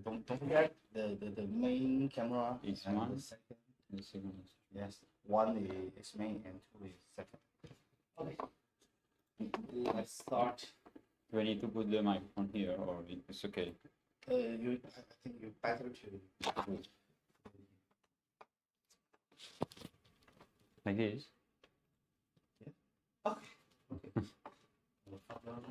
don't forget the main camera It's and one. the second. The second is Yes, one is main and two is second. Okay, let's start. Do I need to put the microphone here or it's okay? I think you better to Like this? okay. Okay. No problem.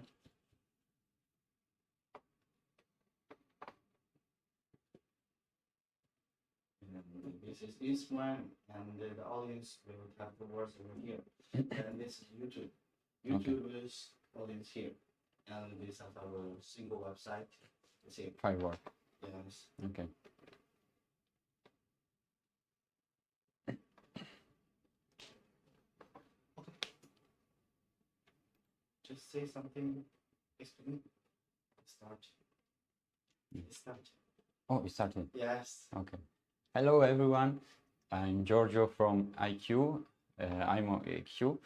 And this is Instagram, and the audience will have the words over here. And this is YouTube. YouTube is audience here, and this is our single website. It's here. Firework. Yes. Okay. Just say something. Explain. Start. Start. Oh, it started. Yes. Okay. Hello everyone. I'm Giorgio from IQ, imoo IQ,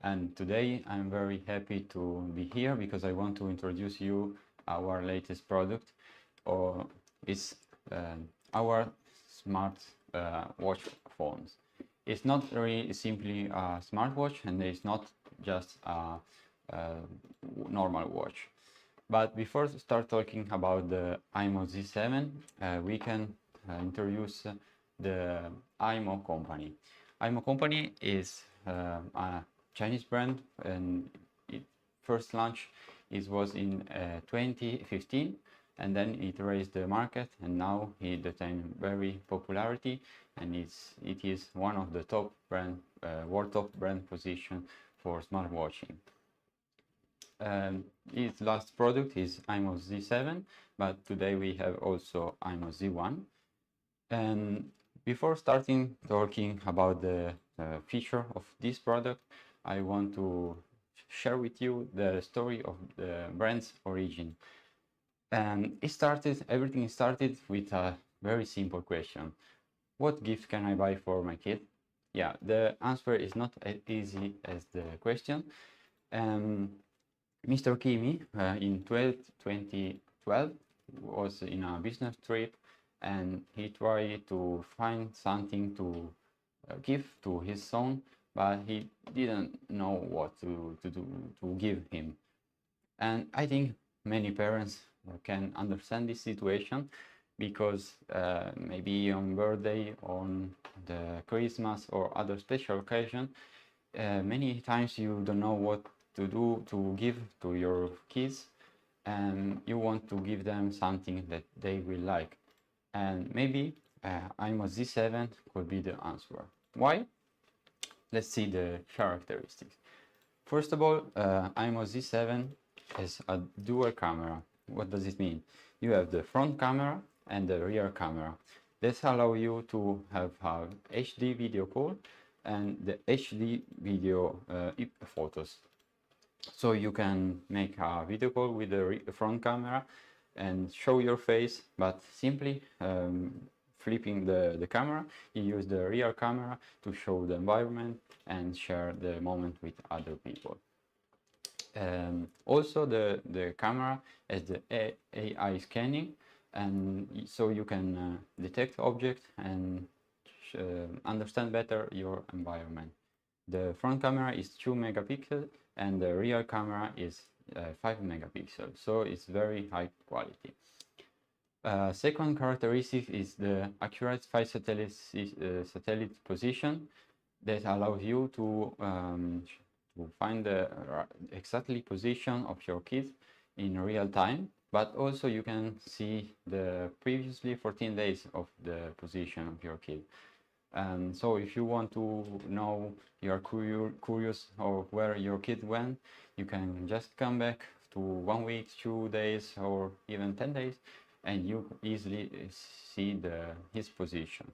and today I'm very happy to be here because I want to introduce you our latest product, or it's our smart watch phones. It's not really simply a smartwatch, and it's not just a normal watch. But before we start talking about the imoo Z7, we can introduce the imoo company. imoo company is a Chinese brand, and its first launch was in 2015, and then it raised the market, and now it attained very popularity, and it is one of the top brand, world top brand position for smartwatching. Its last product is imoo Z7, but today we have also imoo Z1. And before starting talking about the feature of this product, I want to share with you the story of the brand's origin. And everything started with a very simple question. What gift can I buy for my kid? Yeah, the answer is not as easy as the question. Mr. Kimi in 2012 was in a business trip, and he tried to find something to give to his son, but he didn't know what to give him. And I think many parents can understand this situation, because maybe on birthday, on the Christmas or other special occasion, many times you don't know what to do to give to your kids, and you want to give them something that they will like, and maybe imoo Z7 could be the answer. Why? Let's see the characteristics. First of all, imoo Z7 has a dual camera. What does it mean? You have the front camera and the rear camera. This allows you to have a HD video call and the HD video photos. So you can make a video call with the front camera and show your face, but simply flipping the camera, you use the rear camera to show the environment and share the moment with other people. Also the camera has the AI scanning, and so you can detect objects and understand better your environment. The front camera is 2 megapixels and the rear camera is 5 megapixels, so it's very high quality. Second characteristic is the accurate 5 satellite position that allows you to find the exactly position of your kids in real time, but also you can see the previously 14 days of the position of your kid. And so if you want to know, you are curious of where your kid went, you can just come back to 1 week, 2 days, or even 10 days, and you easily see his position.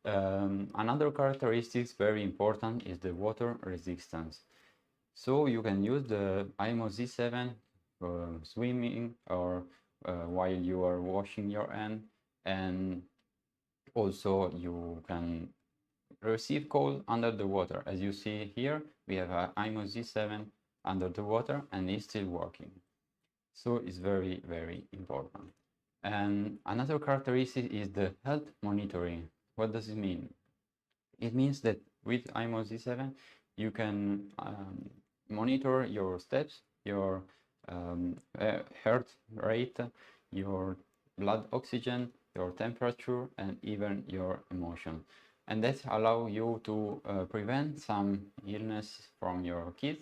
Another characteristic very important is the water resistance. So you can use the imoo Z7 swimming or while you are washing your hand, and also you can receive call under the water. As you see here, we have a imoo Z7 under the water and it's still working. So it's very, very important. And another characteristic is the health monitoring. What does it mean? It means that with imoo Z7 you can monitor your steps, your heart rate, your blood oxygen, your temperature, and even your emotion. And that allows you to prevent some illness from your kids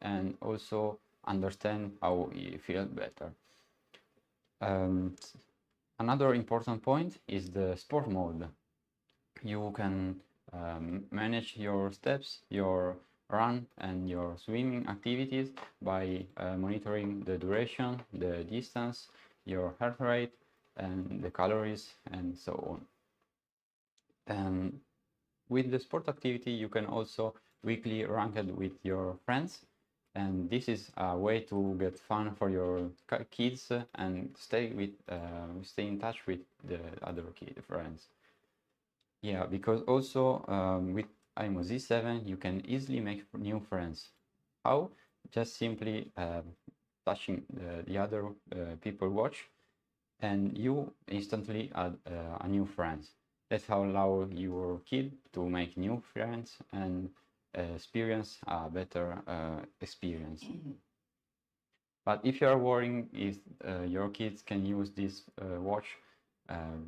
and also understand how you feel better. Another important point is the sport mode. You can manage your steps, your run and your swimming activities by monitoring the duration, the distance, your heart rate, and the calories, and so on. And with the sport activity, you can also weekly rank it with your friends, and this is a way to get fun for your kids and stay in touch with the other friends. Yeah, because also with imoo Z7 you can easily make new friends. How? Just simply touching the other people watch, and you instantly add a new friends. That's how allow your kid to make new friends and experience a better experience. But if you are worrying if your kids can use this watch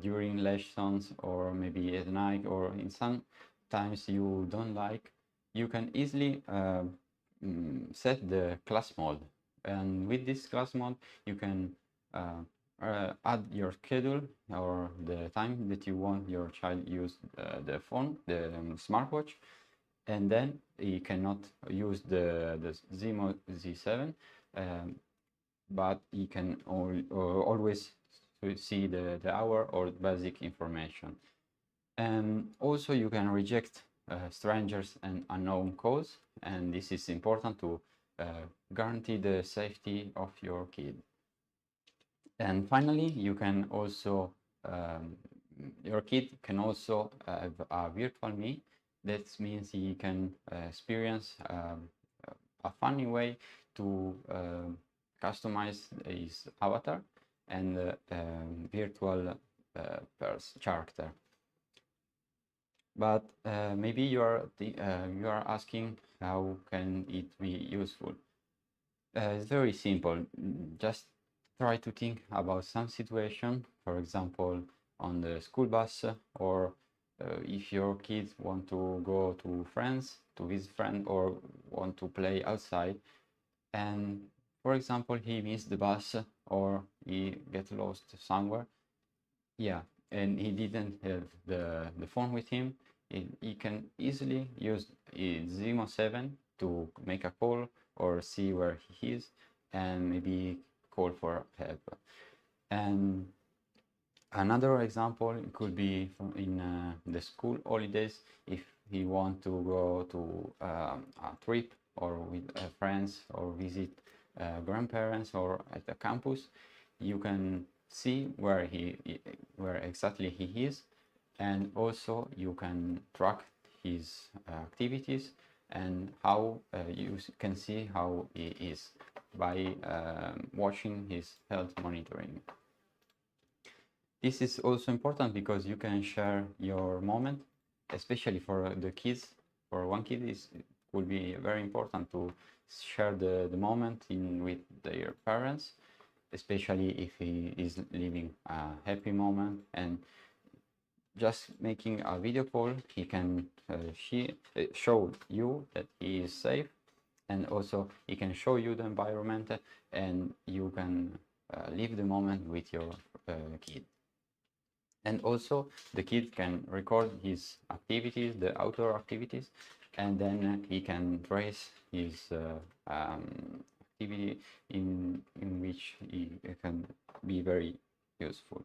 during lessons or maybe at night or in some times you don't like, you can easily set the class mode. And with this class mode, you can add your schedule or the time that you want your child use the phone, the smartwatch, and then he cannot use the imoo Z7, but you can always see the hour or basic information. And also you can reject strangers and unknown calls, and this is important to guarantee the safety of your kid. And finally, you can also your kid can also have a virtual me. That means he can experience a funny way to customize his avatar and virtual character. But maybe you are asking how can it be useful? It's very simple. Just try to think about some situation, for example, on the school bus, or if your kids want to go to friends, to visit friends, or want to play outside, and for example, he missed the bus or he gets lost somewhere. Yeah, and he didn't have the phone with him. He can easily use imoo 7 to make a call or see where he is and maybe call for help. And another example could be in the school holidays. If he want to go to a trip or with friends or visit grandparents or at the campus, you can see where exactly he is, and also you can track his activities and how you can see how he is by watching his health monitoring. This is also important because you can share your moment, especially for the kids. For one kid, it will be very important to share the moment with their parents, especially if he is living a happy moment, and just making a video call, he can show you that he is safe, and also he can show you the environment, and you can live the moment with your kid. And also the kid can record his activities, the outdoor activities, and then he can trace his activity in which he can be very useful.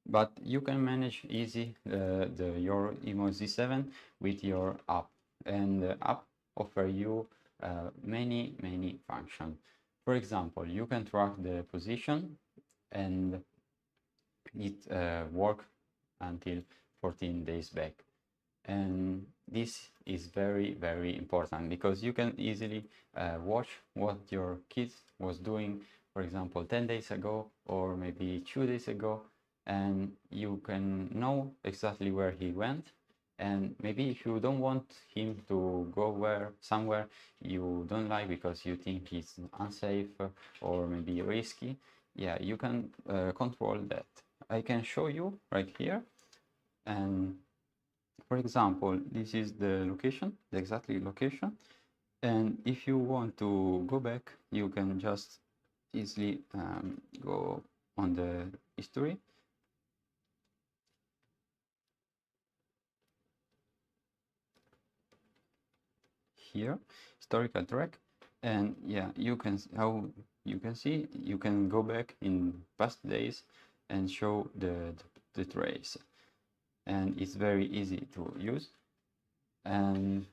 But you can manage easy your imoo Z7 with your app, and the app offer you many functions. For example, you can track the position, and it work until 14 days back. And this is very important because you can easily watch what your kids was doing for example, 10 days ago or maybe 2 days ago, and you can know exactly where he went. And maybe if you don't want him to go somewhere you don't like because you think he's unsafe or maybe risky, yeah, you can control that. I can show you right here. And for example, this is the location, the exactly location. And if you want to go back, you can just easily go on the history. Here, historical track, and yeah, you can how you can see you can go back in past days and show the trace, and it's very easy to use. And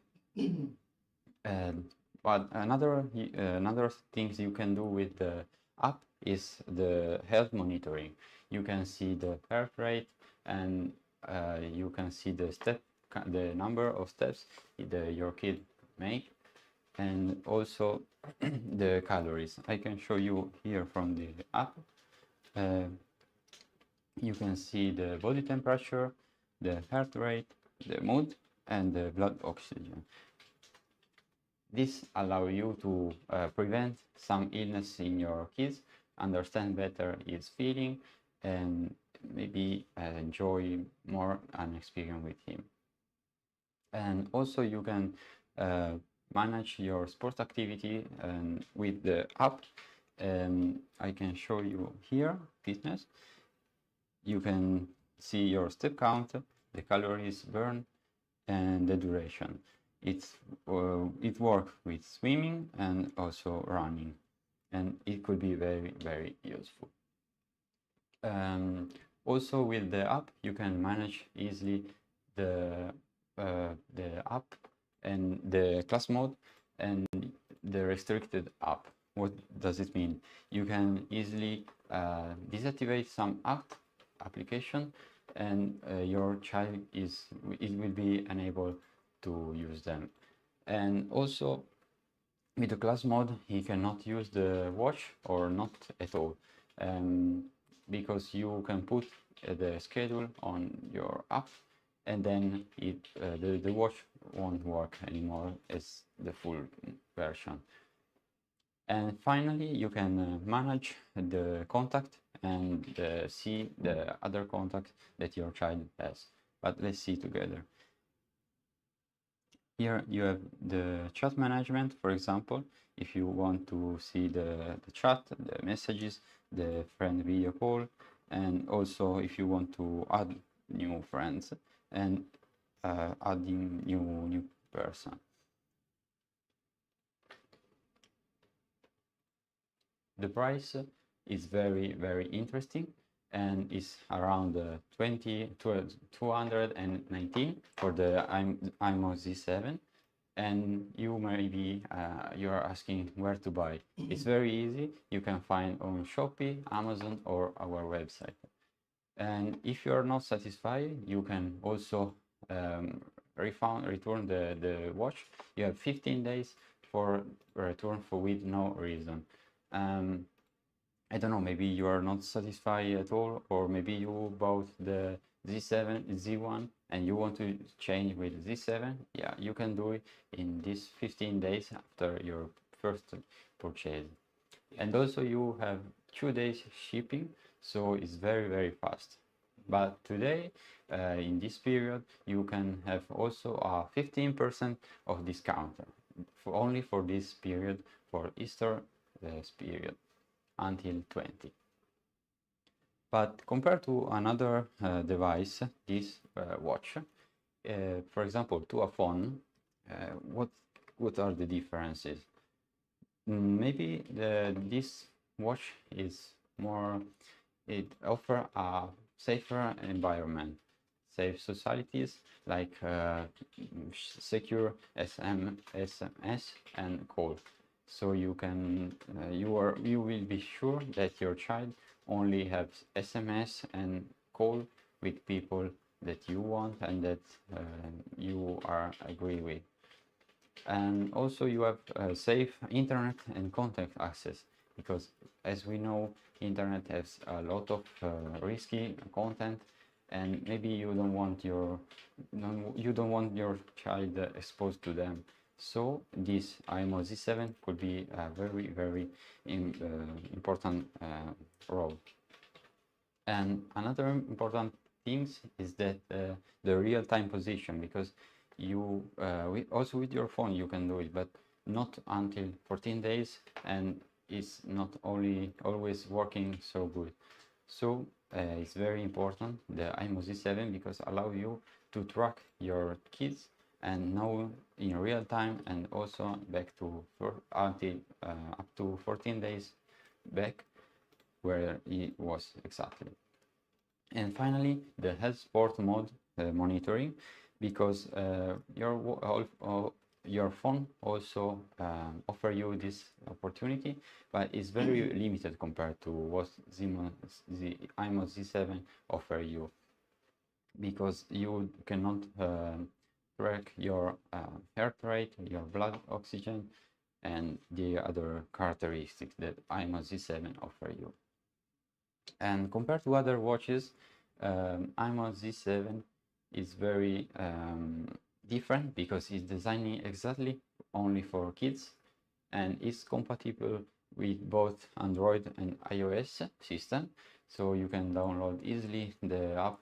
but another things you can do with the app is the health monitoring. You can see the heart rate, and you can see the number of steps your kid make, and also the calories. I can show you here from the app. You can see the body temperature, the heart rate, the mood, and the blood oxygen. This allows you to prevent some illness in your kids, understand better his feeling, and maybe enjoy more an experience with him. And also you can manage your sport activity with the app. I can show you here, fitness. You can see your step count, the calories burned, and the duration. It works with swimming and also running, and it could be very, very useful. Also with the app, you can manage easily the app and the class mode and the restricted app. What does it mean? You can easily deactivate some application, and your child will be unable to use them. And also with the class mode, he cannot use the watch or not at all, because you can put the schedule on your app, and then the watch won't work anymore as the full version. And finally, you can manage the contact and see the other contacts that your child has. But let's see together. Here you have the chat management, for example. If you want to see the chat, the messages, the friend video call, and also if you want to add new friends and adding new person. The price is very, very interesting, and is around 219 for the imoo Z7. And you maybe you are asking where to buy. It's very easy. You can find on Shopee, Amazon, or our website. And if you are not satisfied, you can also return the watch. You have 15 days for return with no reason. I don't know, maybe you are not satisfied at all, or maybe you bought the Z7, Z1, and you want to change with Z7. Yeah, you can do it in these 15 days after your first purchase. And also you have 2 days shipping, so it's very, very fast. But today, in this period, you can have also a 15% of discount only for this period, for Easter period, until 20. But compared to another device, this watch, for example, to a phone, what are the differences? Maybe this watch is more, it offers a safer environment, safe societies, like secure SMS and call. So you can you will be sure that your child only has SMS and call with people that you want and that you are agree with. And also you have safe internet and contact access. because as we know, internet has a lot of risky content, and maybe you don't want your child exposed to them. So this imoo Z7 could be a very important role. And another important thing is that the real-time position, because you also with your phone you can do it, but not until 14 days, and it's not always working so good. So it's very important, the imoo Z7, because allow you to track your kids and know in real time, and also back to until up to 14 days back where it was exactly. And finally, the health sport mode monitoring, because your phone also offer you this opportunity, but it's very limited compared to what the imoo Z7 offer you, because you cannot track your heart rate, your blood oxygen, and the other characteristics that imoo Z7 offer you. And compared to other watches, imoo Z7 is very different, because it's designed exactly only for kids, and it's compatible with both Android and iOS system. So you can download easily the app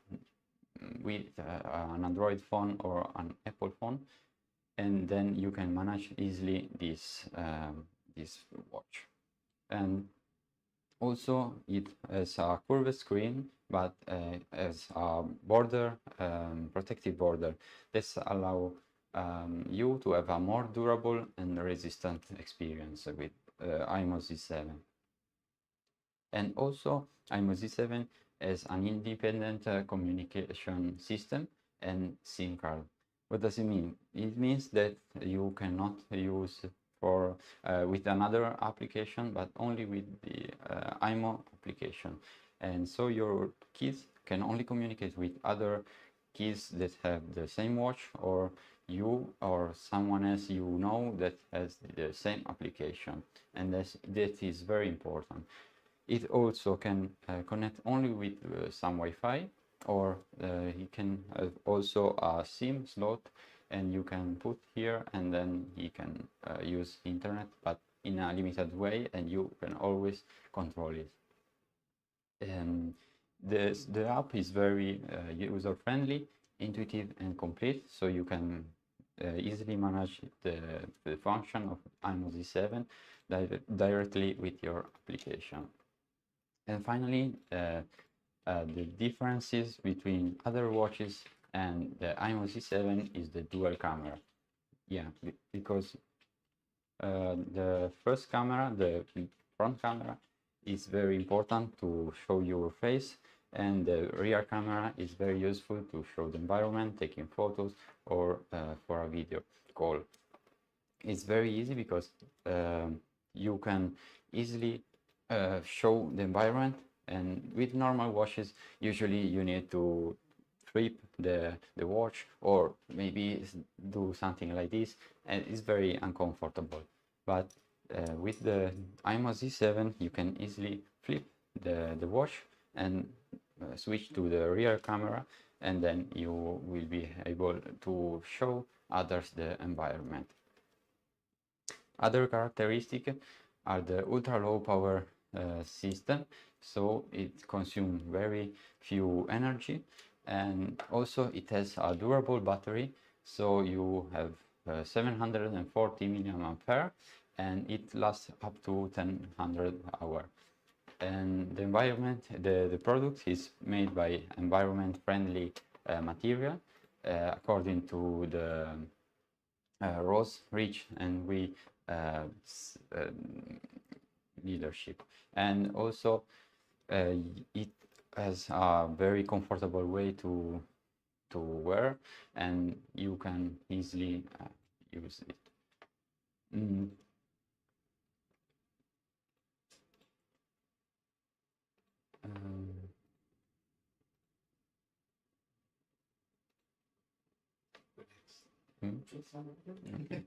with an Android phone or an Apple phone, and then you can manage easily this watch. And also it has a curved screen, but has a border, protective border. This allow you to have a more durable and resistant experience with imoo Z7. And also imoo Z7 has an independent communication system and SIM card. What does it mean? It means that you cannot use for with another application, but only with the imoo application. And so your kids can only communicate with other kids that have the same watch, or you or someone else you know that has the same application, and that is very important. It also can connect only with some Wi-Fi, or it can have also a SIM slot, and you can put here, and then you can use internet, but in a limited way, and you can always control it. The app is very user-friendly, intuitive, and complete, so you can easily manage the function of imoo Z7 directly with your application. And finally, the differences between other watches and the imoo Z7 is the dual camera. Yeah, because the first camera, the front camera, is very important to show your face, and the rear camera is very useful to show the environment, taking photos, or for a video call. It's very easy because you can easily show the environment, and with normal watches usually you need to flip the watch, or maybe do something like this, and it's very uncomfortable. But with the imoo Z7 you can easily flip the watch and switch to the rear camera, and then you will be able to show others the environment. Other characteristics are the ultra low power system, so it consumes very few energy, and also it has a durable battery, so you have 740 milliampere, and it lasts up to 1,000 hours. And the environment, the product is made by environment friendly material according to the Rose, Rich, and We leadership. And also it has a very comfortable way to wear, and you can easily use it. Okay.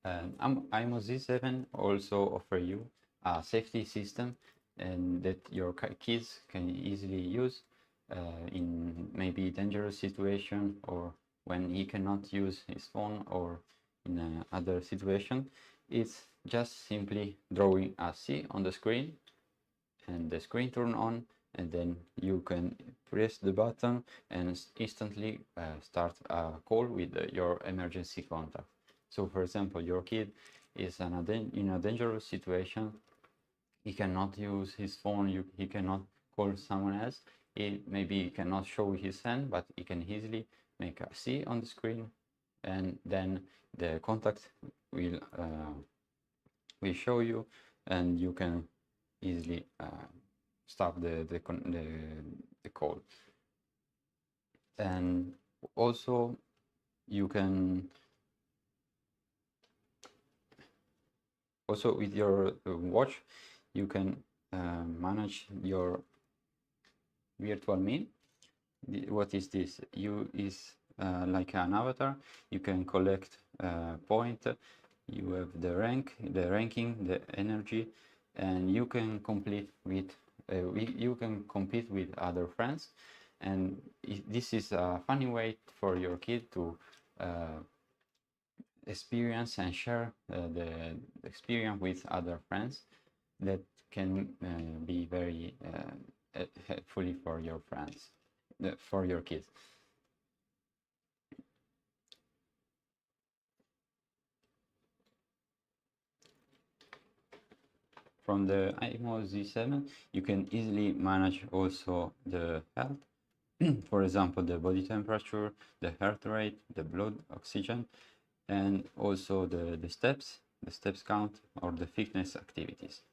imoo Z7 also offer you a safety system and that your kids can easily use in maybe dangerous situation, or when he cannot use his phone, or in other situation. It's just simply drawing a C on the screen and the screen turn on, and then you can press the button and instantly start a call with your emergency contact. So for example, your kid is in a dangerous situation, he cannot use his phone, he cannot call someone else, maybe he cannot show his hand, but he can easily make a C on the screen, and then the contact will show you, and you can easily stop the call. And also you can with your watch you can manage your virtual me. What is this? Is like an avatar. You can collect point. You have the ranking, the energy, and you can compete with other friends. And this is a funny way for your kid to experience and share the experience with other friends that can be very helpful for your friends, for your kids. From the imoo Z7, you can easily manage also the health. For example, the body temperature, the heart rate, the blood oxygen, and also the steps count, or the fitness activities.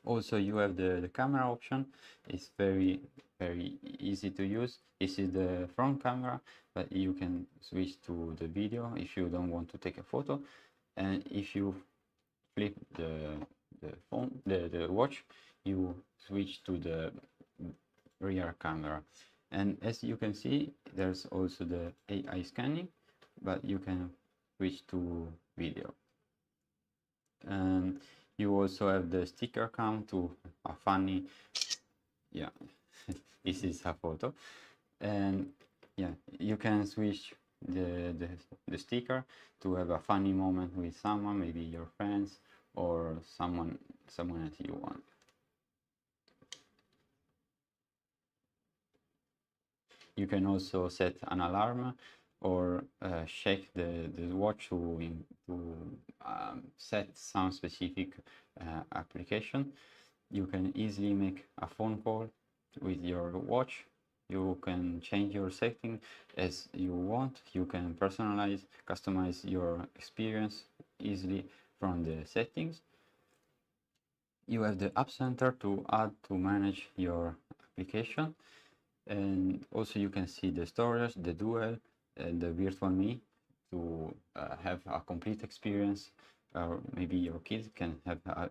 Also, you have the camera option. It's very easy to use. This is the front camera, but you can switch to the video if you don't want to take a photo. And if you flip the watch, you switch to the rear camera. And as you can see, there's also the AI scanning, but you can switch to video. And you also have the sticker count to a funny, yeah, this is a photo. And yeah, you can switch the sticker to have a funny moment with someone, maybe your friends or someone else you want. You can also set an alarm or check the watch to set some specific application. You can easily make a phone call with your watch. You can change your setting as you want. You can personalize, customize your experience easily from the settings. You have the App Center to add to manage your application. And also you can see the storage, the dual, and the virtual me to have a complete experience, or maybe your kids can have a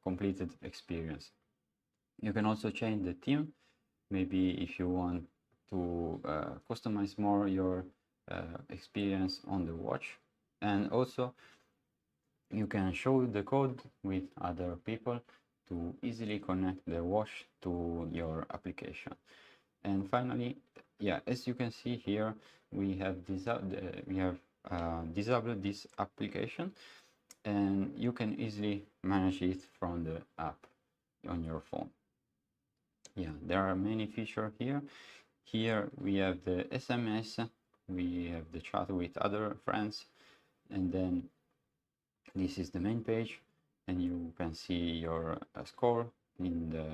completed experience. You can also change the theme, maybe if you want to customize more your experience on the watch. And also you can show the code with other people to easily connect the watch to your application. And finally, yeah, as you can see here, we have disabled this application, and you can easily manage it from the app on your phone. Yeah, there are many features here. Here we have the SMS, we have the chat with other friends, and then this is the main page, and you can see your score in the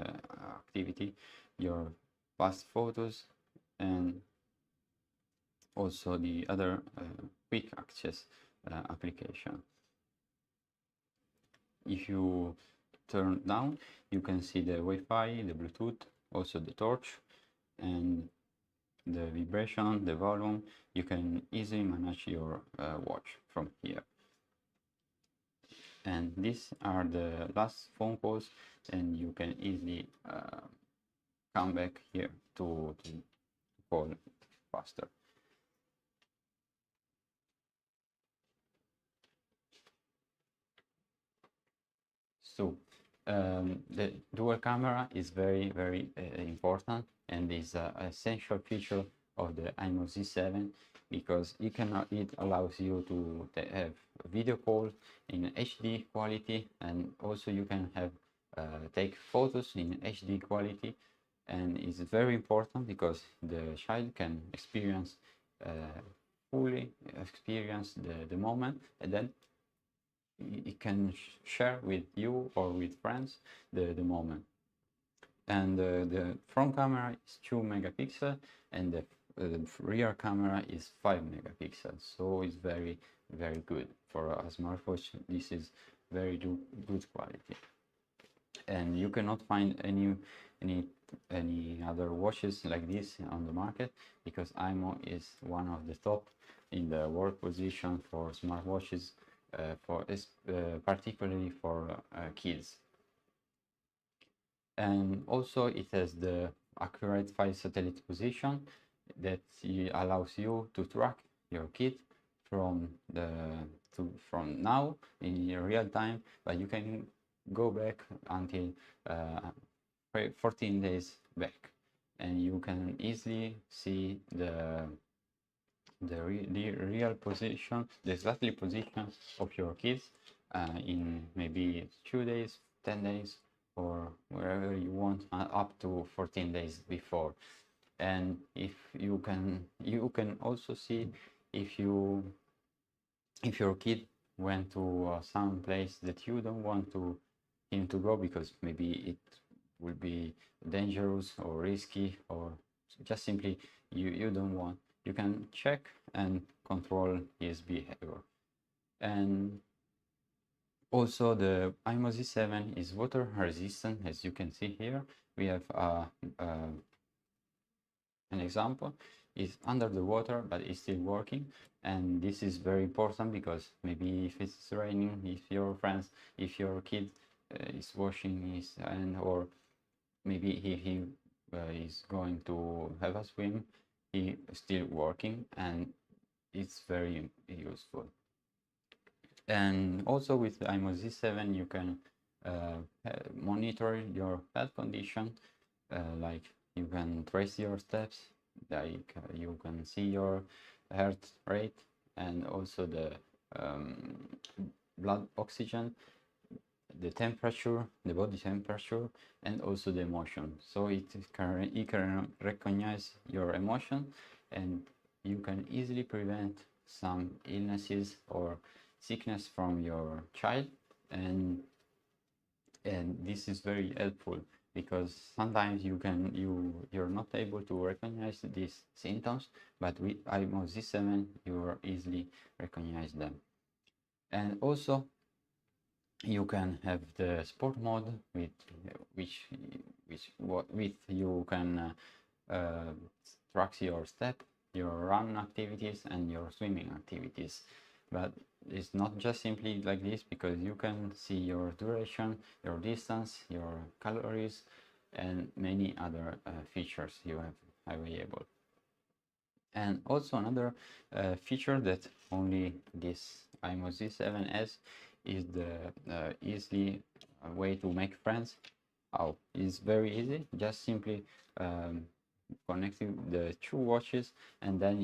activity, your past photos, and also the other quick access application. If you turn down, you can see the Wi-Fi, the Bluetooth, also the torch, and the vibration, the volume. You can easily manage your watch from here. And these are the last phone calls, and you can easily come back here to call faster. So the dual camera is very important and is an essential feature of the imoo Z7 because it allows you to have video call in HD quality, and also you can have take photos in HD quality, and it's very important because the child can experience fully experience the moment, and then it can share with you or with friends the moment. And the front camera is 2 megapixels and the rear camera is 5 megapixels, so it's very good for a smartwatch. This is very good quality, and you cannot find any other watches like this on the market because imoo is one of the top in the world position for smartwatches, particularly for kids. And also it has the accurate 5 satellite position that allows you to track your kid from now in real time, but you can go back until 14 days back, and you can easily see the real position, the exactly position of your kids in maybe 2 days, 10 days, or wherever you want, up to 14 days before. And if you can also see if your kid went to some place that you don't want him to go because maybe it will be dangerous or risky, or just simply you don't want, you can check and control his behavior. And also the imoo Z7 is water resistant. As you can see here, we have an example. Is under the water but it's still working, and this is very important because maybe if it's raining, if your kid is washing his hand, or maybe he is going to have a swim, he is still working, and it's very useful. And also with the imoo Z7 you can monitor your health condition, like you can trace your steps, like you can see your heart rate, and also the blood oxygen, the temperature, the body temperature, and also the emotion. So it can recognize your emotion, and you can easily prevent some illnesses or sickness from your child. And this is very helpful because sometimes you're not able to recognize these symptoms, but with imoo Z7 you easily recognize them. And also you can have the sport mode with you can track your step, your run activities, and your swimming activities. But it's not just simply like this, because you can see your duration, your distance, your calories, and many other features you have available. And also another feature that only this imoo Z7 has is the easy way to make friends. Oh, it's very easy. Just simply connecting the two watches, and then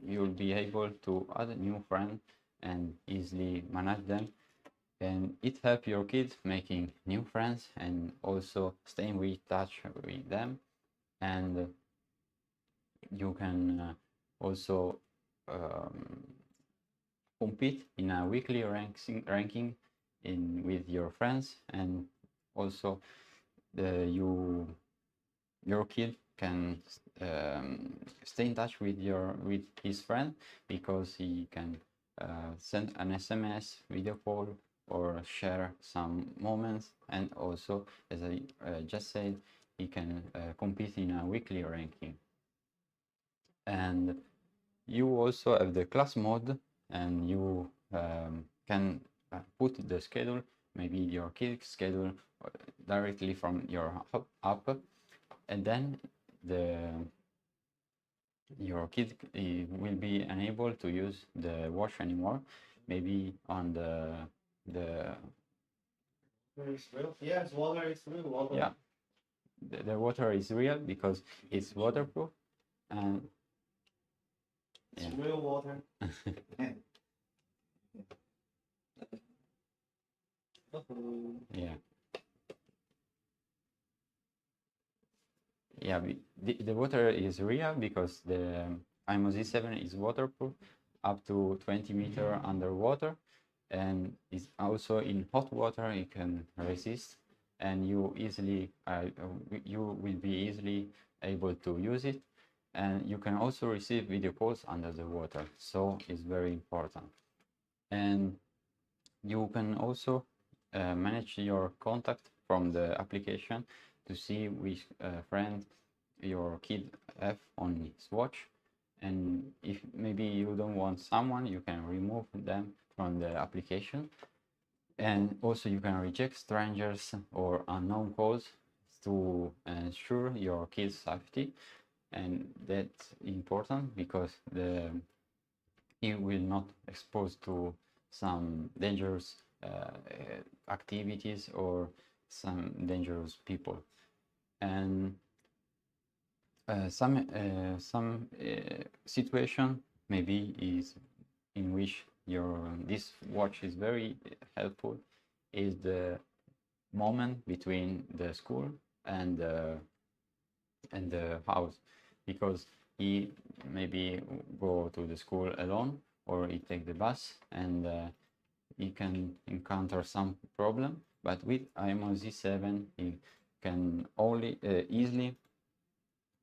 you'll be able to add a new friend and easily manage them. And it helps your kids making new friends and also staying with touch with them. And you can also compete in a weekly ranking with your friends, and also your kid can stay in touch with his friend, because he can send an SMS, video call, or share some moments. And also, as I just said, he can compete in a weekly ranking. And you also have the class mode, and you can put the schedule, maybe your kid's schedule, directly from your app, and then your kid will be unable to use the watch anymore. Maybe on the Water is real. Yes, water is real. Water. Yeah, the water is real because it's waterproof, and It's yeah. real water. Yeah. Yeah, the water is real because the imoo Z7 is waterproof up to 20 meter underwater, and is also in hot water it can resist, and you will be easily able to use it, and you can also receive video calls under the water, so it's very important. And you can also manage your contact from the application to see which friend your kid have on his watch, and if maybe you don't want someone, you can remove them from the application, and also you can reject strangers or unknown calls to ensure your kid's safety, and that's important because he will not expose to some dangerous activities or some dangerous people. And some situation maybe is in which this watch is very helpful is the moment between the school and the house, because he maybe go to the school alone or he take the bus, and he can encounter some problem, but with imoo Z7 he can only easily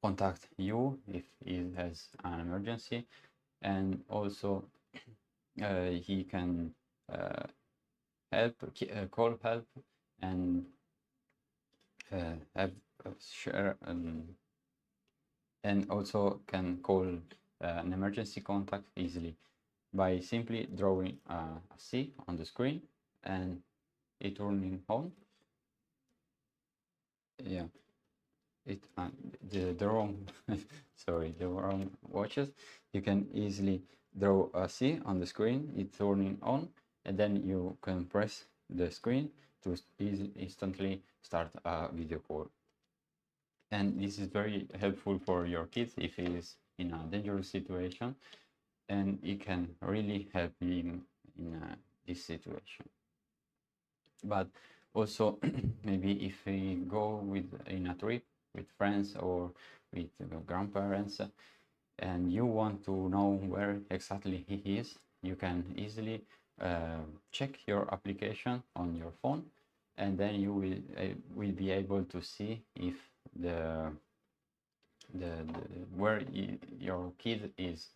contact you if he has an emergency, and also he can call help, and have share and also can call an emergency contact easily by simply drawing a C on the screen and it turning on. Yeah, the wrong sorry, the wrong watches. You can easily draw a C on the screen, it turning on, and then you can press the screen to instantly start a video call. And this is very helpful for your kids if he is in a dangerous situation, and it can really help him in this situation. But also maybe if we go in a trip with friends or with grandparents, and you want to know where exactly he is, you can easily check your application on your phone, and then you will be able to see if the where your kid is.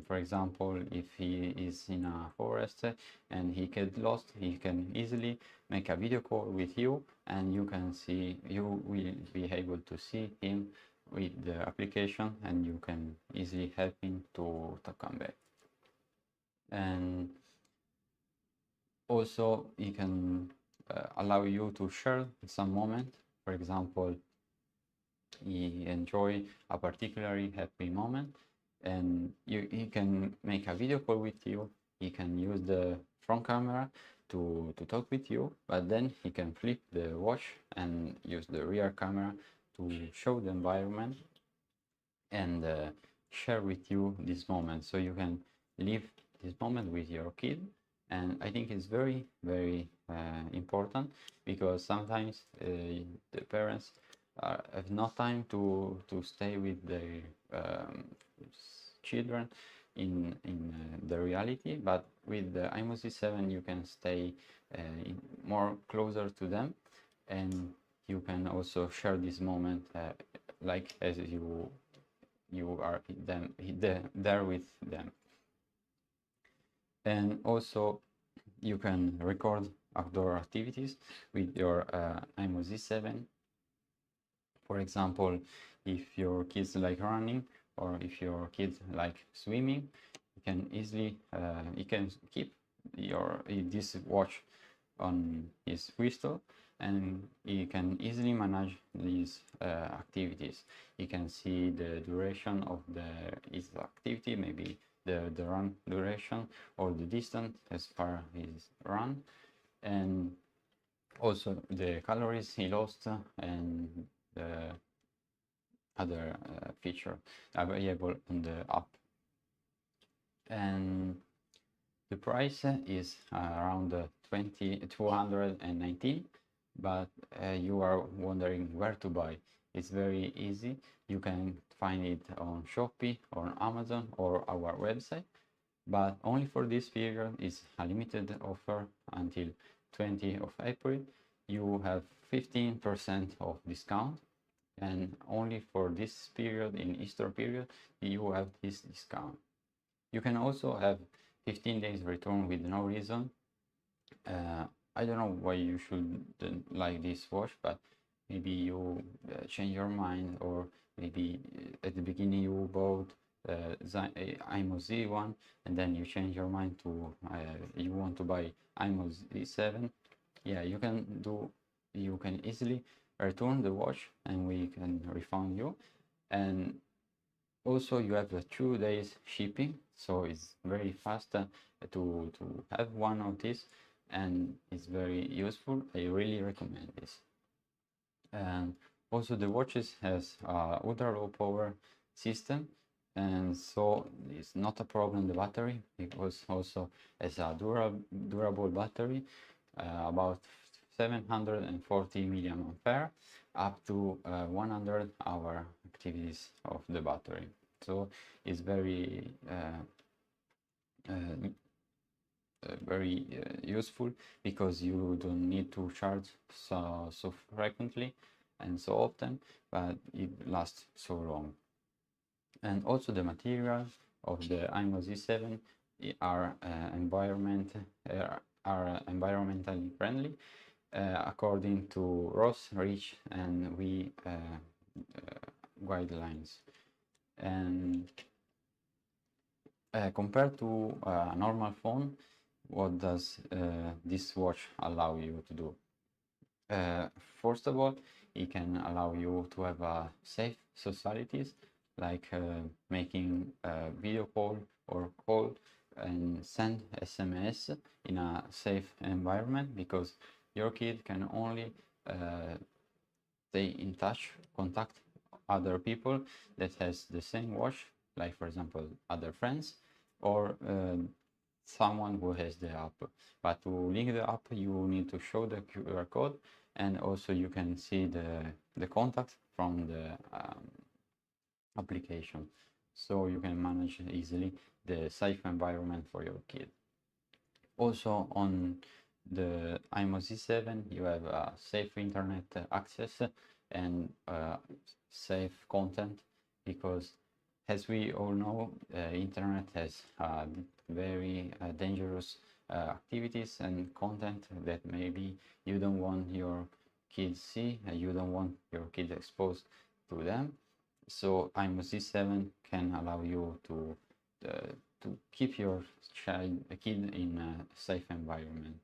For example, if he is in a forest and he get lost, he can easily make a video call with you, and you will be able to see him with the application, and you can easily help him to come back. And also he can allow you to share some moment. For example, he enjoy a particularly happy moment, and he can make a video call with you. He can use the front camera to talk with you, but then he can flip the watch and use the rear camera to show the environment and share with you this moment, so you can live this moment with your kid. And I think it's very important, because sometimes the parents have no time to stay with their children in the reality, but with the imoo Z7 you can stay more closer to them, and you can also share this moment like as you are there with them. And also you can record outdoor activities with your imoo Z7. For example, if your kids like running, or if your kids like swimming, you can easily you can keep this watch on his wrist, and you can easily manage these activities. You can see the duration of his activity, maybe the run duration or the distance as far as run, and Also the calories he lost and the other feature available on the app. And the price is around 219, but you are wondering where to buy. It's very easy. You can find it on Shopee or Amazon or our website, but only for this period. Is a limited offer until 20th of April. You have 15% of discount, and only for this period, in Easter period, you have this discount. You can also have 15 days return with no reason. I don't know why you shouldn't like this watch, but maybe you change your mind, or maybe at the beginning you bought imoo Z1 and then you change your mind to you want to buy imoo Z7. Yeah, you can easily return the watch and we can refund you. And also you have the 2 days shipping, so it's very fast to have one of these, and it's very useful. I really recommend this. And also the watches has ultra low power system, and so it's not a problem the battery, because also has a durable battery, about 740 milliampere, up to 100 hour activities of the battery. So it's very useful, because you don't need to charge so frequently and so often, but it lasts so long. And also the materials of the imoo Z7 are environmentally friendly, according to Ross, Rich, and we guidelines. And compared to a normal phone, what does this watch allow you to do? First of all, it can allow you to have safe societies, like making a video call or call and send SMS in a safe environment, because your kid can only stay in touch, contact other people that has the same watch, like for example other friends, or someone who has the app. But to link the app, you need to show the QR code, and also you can see the contact from the application, so you can manage easily the safe environment for your kid. Also on the imoo Z7 you have safe internet access and safe content, because as we all know, internet has very dangerous activities and content that maybe you don't want your kids see, and you don't want your kids exposed to them. So imoo Z7 can allow you to keep your kid in a safe environment.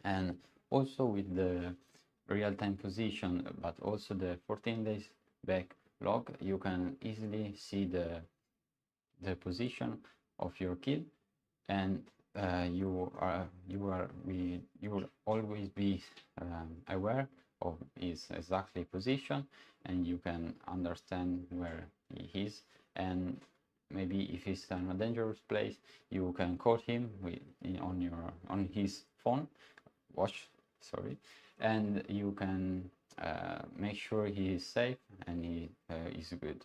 And also with the real-time position, but also the 14 days backlog, you can easily see the position of your kid, and you will always be aware of his exactly position, and you can understand where he is. And maybe if he's in a dangerous place, you can call him on his phone watch, sorry, and you can make sure he is safe and he is good.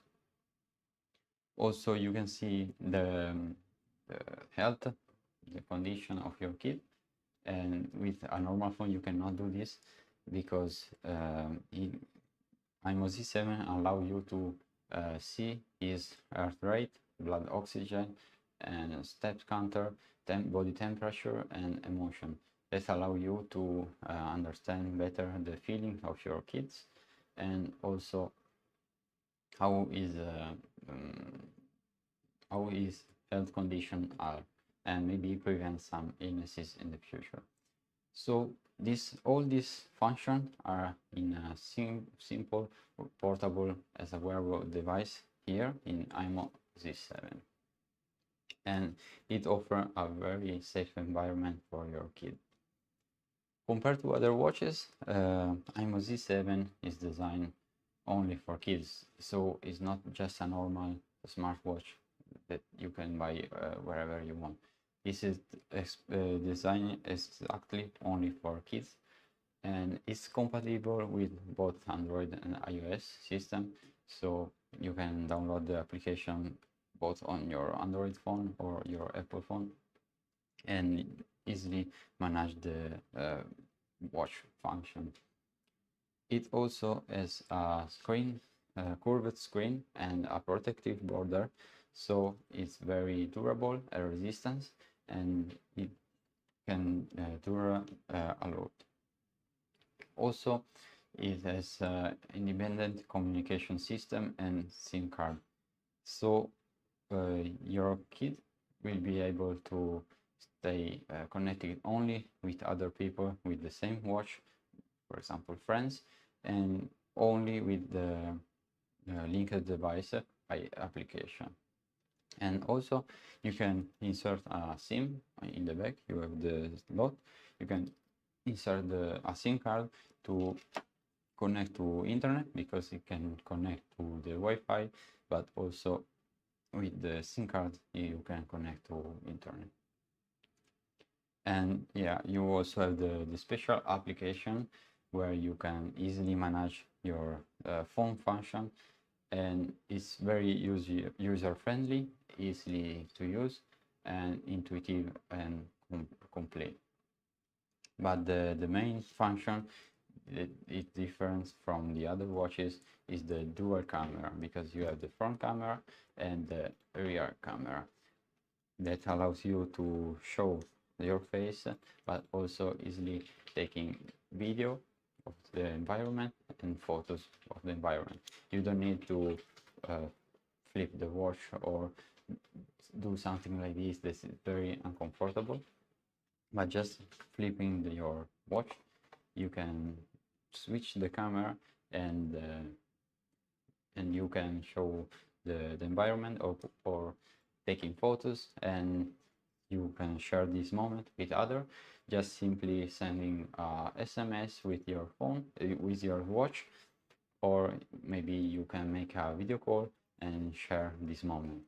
Also you can see the health, the condition of your kid, and with a normal phone you cannot do this, because imoo Z7 allow you to see his heart rate, blood oxygen, and step counter, body temperature, and emotion. That allow you to understand better the feeling of your kids, and also how his health condition are, and maybe prevent some illnesses in the future. So all these functions are in a simple, portable, as a wearable device here in imoo Z7, and it offers a very safe environment for your kid. Compared to other watches, imoo Z7 is designed only for kids, so it's not just a normal smartwatch that you can buy wherever you want. This is designed exactly only for kids, and it's compatible with both Android and iOS system, so you can download the application both on your Android phone or your Apple phone and easily manage the watch function. It also has a screen, curved screen, and a protective border, so it's very durable and resistant, and it can dure a lot. Also, it has independent communication system and SIM card, so your kid will be able to stay connected only with other people with the same watch, for example friends, and only with the linked device by application. And also you can insert a SIM in the back. You have the slot, you can insert a SIM card to connect to internet, because it can connect to the Wi-Fi, but also with the SIM card you can connect to internet. And yeah, you also have the special application where you can easily manage your phone function, and it's very user friendly, easily to use, and intuitive and complete. But the main function it differs from the other watches is the dual camera, because you have the front camera and the rear camera that allows you to show your face, but also easily taking video of the environment and photos of the environment. You don't need to flip the watch or do something like this. This is very uncomfortable, but just flipping your watch, you can switch the camera, and you can show the environment or taking photos, and you can share this moment with other, just simply sending SMS with your phone, with your watch, or maybe you can make a video call and share this moment.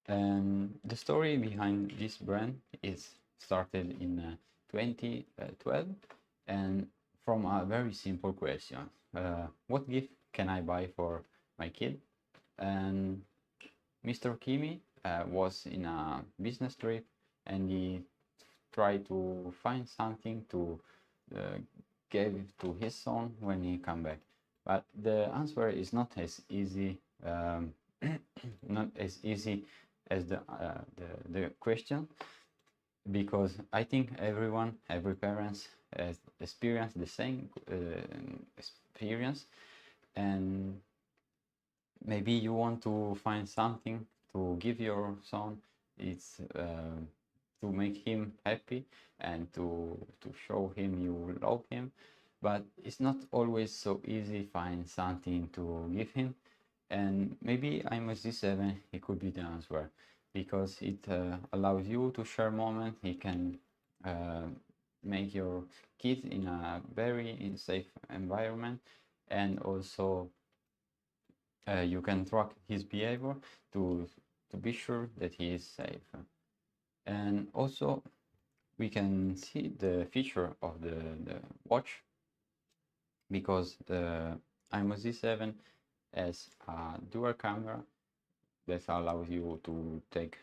And the story behind this brand is started in 2012, and from a very simple question: what gift can I buy for my kid? And Mr. Kimi was in a business trip, and he tried to find something to give to his son when he come back. But the answer is not as easy, not as easy as the question, because I think every parent has experienced the same experience, and maybe you want to find something to give your son. It's to make him happy and to show him you love him, but it's not always so easy find something to give him. And maybe imoo Z7 it could be the answer, because it allows you to share moments. It can make your kid in a very safe environment, and also you can track his behavior to be sure that he is safe. And also we can see the feature of the watch, because the imoo Z7 has a dual camera that allows you to take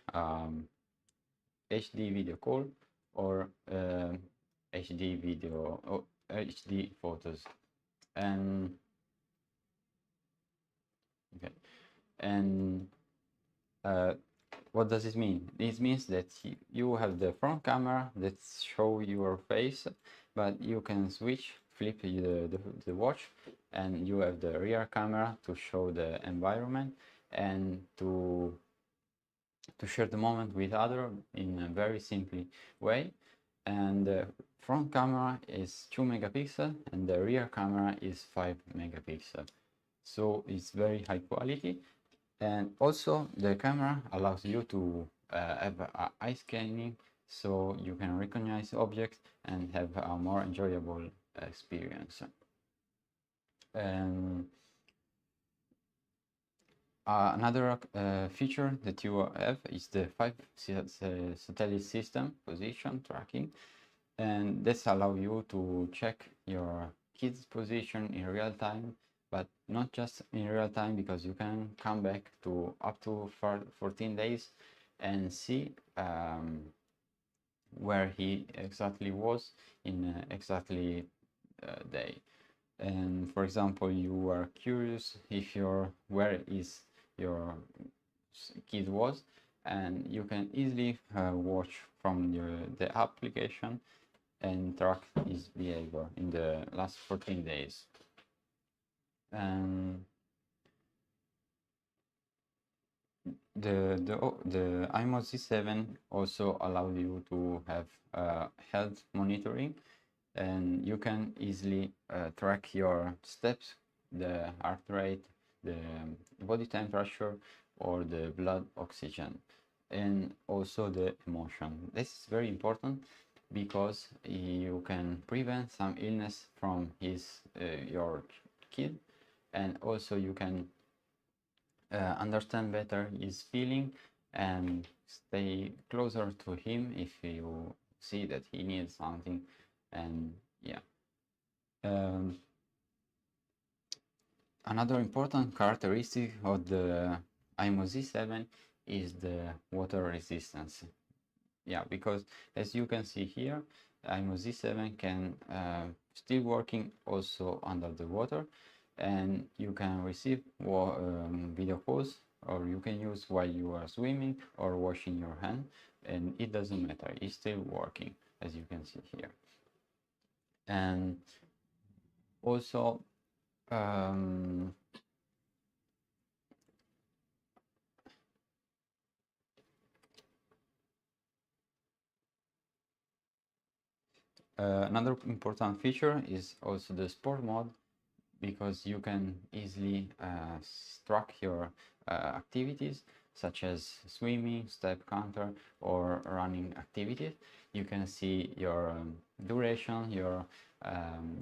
HD video call or HD video or HD photos. And okay, and what does this mean? This means that you have the front camera that show your face, but you can flip the watch, and you have the rear camera to show the environment and to share the moment with other in a very simple way. And the front camera is 2 megapixels and the rear camera is 5 megapixels, so it's very high quality. And also the camera allows you to have eye scanning so you can recognize objects and have a more enjoyable experience. And another feature that you have is the 5 satellite system position tracking, and this allows you to check your kids position in real time, but not just in real time, because you can come back to up to 14 days and see where he exactly was in exactly day. And for example, you are curious if where is your kid was, and you can easily watch from the application and track his behavior in the last 14 days. And the imoo Z7 also allows you to have health monitoring, and you can easily track your steps, the heart rate, the body temperature, or the blood oxygen, and also the emotion. This is very important because you can prevent some illness from your kid, and also you can understand better his feeling and stay closer to him if you see that he needs something. And yeah, another important characteristic of the imoo Z7 is the water resistance. Yeah, because as you can see here, imoo Z7 can still working also under the water, and you can receive video calls, or you can use while you are swimming or washing your hand, and it doesn't matter, it's still working, as you can see here. And also another important feature is also the sport mode, because you can easily track your activities such as swimming, step counter, or running activities. You can see your duration, your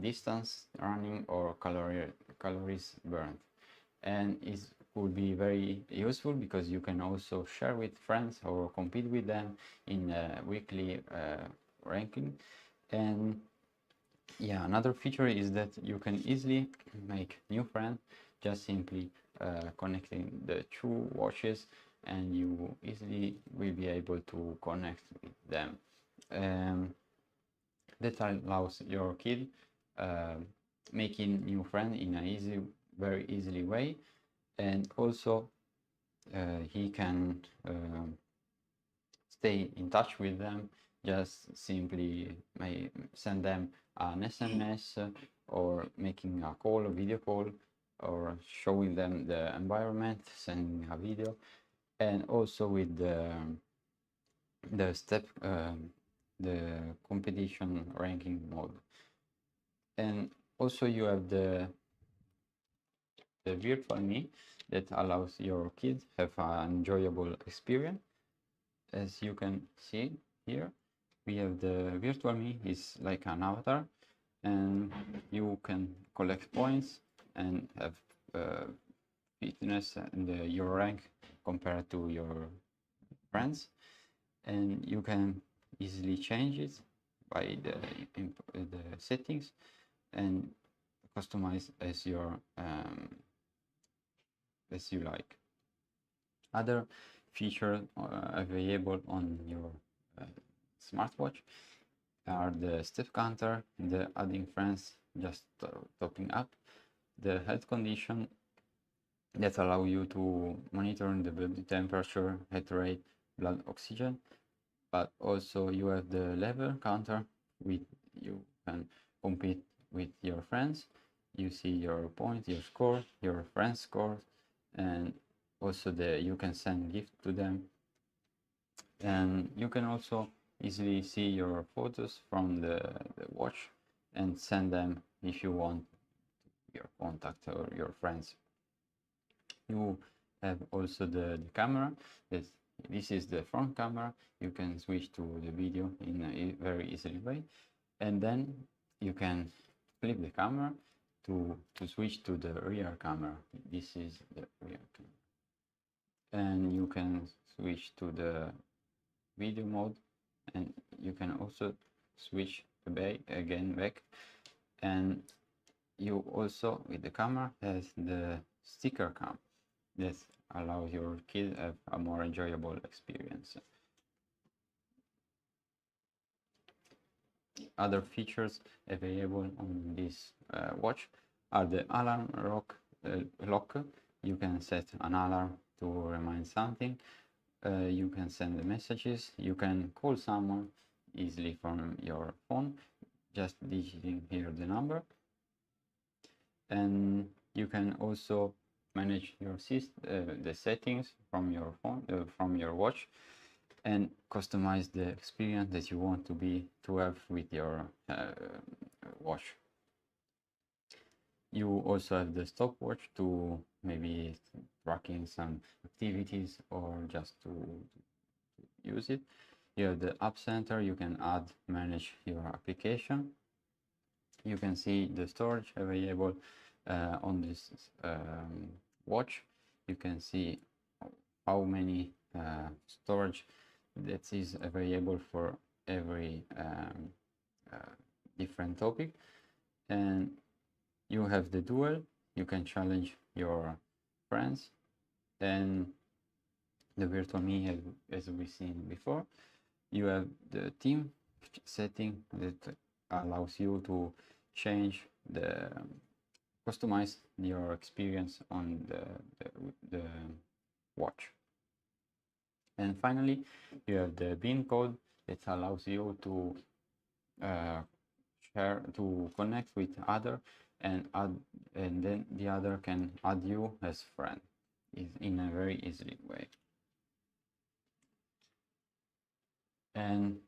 distance running, or calories burned, and it could be very useful because you can also share with friends or compete with them in a weekly ranking. And yeah, another feature is that you can easily make new friends just simply connecting the two watches, and you easily will be able to connect with them. That allows your kid making new friends in a very easily way, and also he can stay in touch with them. Just simply send them an SMS or making a call, a video call, or showing them the environment, sending a video, and also with the competition ranking mode. And also you have the virtual me that allows your kids have an enjoyable experience. As you can see here, we have the virtual me is like an avatar, and you can collect points and have fitness and your rank compared to your friends, and you can easily change it by the settings and customize as you like. Other features available on your smartwatch are the step counter, the adding friends, just topping up, the health condition that allow you to monitor the body temperature, heart rate, blood oxygen, but also you have the level counter with you can compete with your friends. You see your point, your score, your friends' score, and also you can send gift to them, and you can also easily see your photos from the watch and send them if you want your contact or your friends. You have also the camera that this is the front camera. You can switch to the video in a very easily way, and then you can flip the camera to switch to the rear camera. This is the rear camera, and you can switch to the video mode, and you can also switch again back. And you also, with the camera, has the sticker cam that allows your kid have a more enjoyable experience. Other features available on this watch are the alarm lock. You can set an alarm to remind something. You can send messages. You can call someone easily from your phone, just digiting here the number. And you can also manage your the settings from your phone, from your watch, and customize the experience that you want to have with your watch. You also have the stopwatch to maybe tracking some activities or just to use it. You have the app center. You can manage your application. You can see the storage available on this watch. You can see how many storage that is available for every different topic. And you have the duel. You can challenge your friends, and the virtual me, as we've seen before. You have the team setting that allows you to change customize your experience on the watch. And finally, you have the pin code that allows you to connect with other, and then the other can add you as friend in a very easy way. And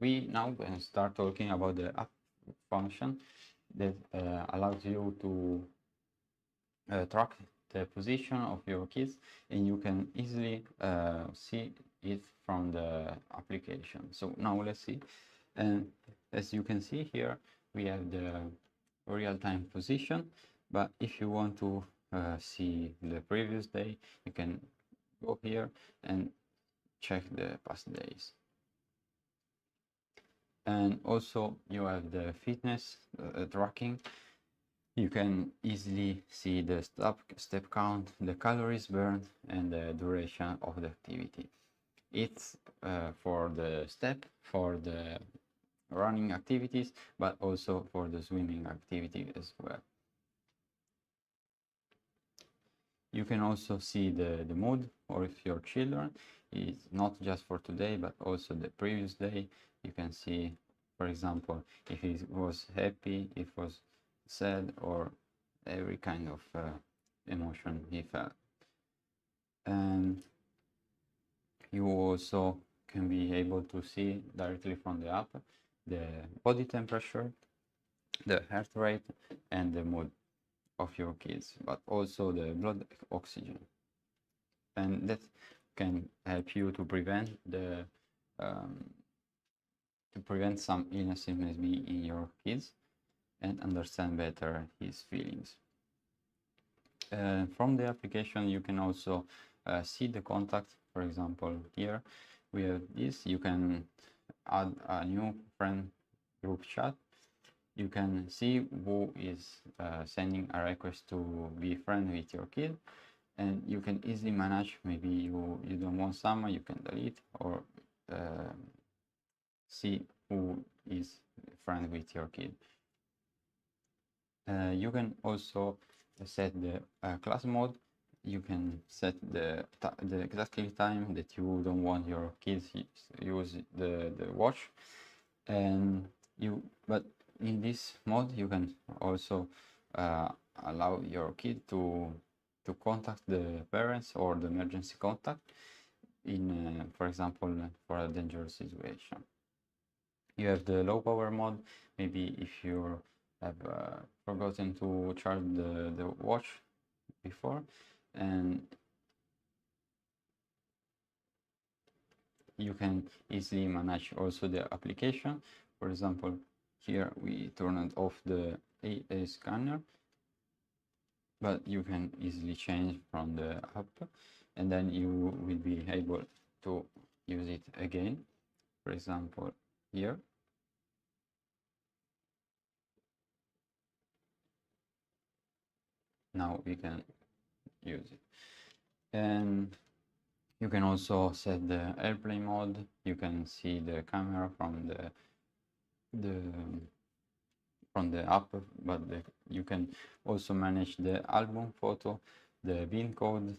we now can start talking about the app function that allows you to track the position of your kids, and you can easily see it from the application. So now let's see. And as you can see here, we have the real-time position, but if you want to see the previous day, you can go here and check the past days. And also you have the fitness tracking. You can easily see the step count, the calories burned, and the duration of the activity. It's for the for the running activities, but also for the swimming activity as well. You can also see the mood, or if your children is not just for today, but also the previous day. You can see, for example, if he was happy, if he was sad, or every kind of emotion he felt. And you also can be able to see directly from the app the body temperature, the heart rate, and the mood of your kids, but also the blood oxygen. And that can help you to prevent some illnesses maybe in your kids, and understand better his feelings. From the application, you can also see the contact. For example, here we have this. You can add a new friend group chat. You can see who is sending a request to be friend with your kid, and you can easily manage. Maybe you don't want someone, you can delete, or see who is friend with your kid. You can also set the class mode. You can set the exactly time that you don't want your kids use the watch, and but in this mode you can also allow your kid to contact the parents or the emergency contact in for example, for a dangerous situation. You have the low power mode. Maybe if you have forgotten to charge the watch before, and you can easily manage also the application. For example, here we turned off the AA scanner, but you can easily change from the app, and then you will be able to use it again. For example, here. Now we can use it. And you can also set the airplane mode. You can see the camera from the app, but you can also manage the album photo, the pin code,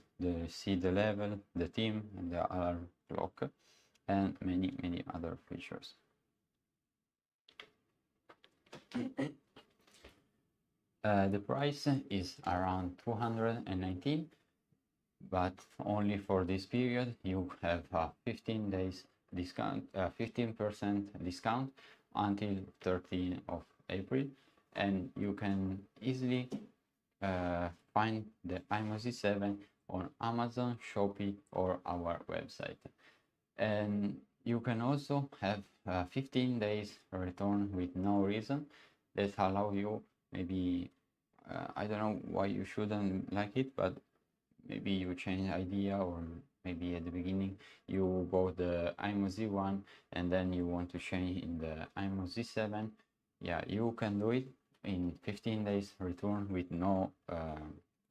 see the level, the team, and the alarm clock, and many other features. The price is around 219, but only for this period you have a 15 days discount, 15% discount until 13th of April, and you can easily find the imoo Z7 on Amazon, Shopee, or our website. And you can also have 15 days return with no reason. That allow you, maybe I don't know why you shouldn't like it, but maybe you change idea, or maybe at the beginning you bought the imoo Z1 and then you want to change in the imoo Z7. Yeah, you can do it in 15 days return with no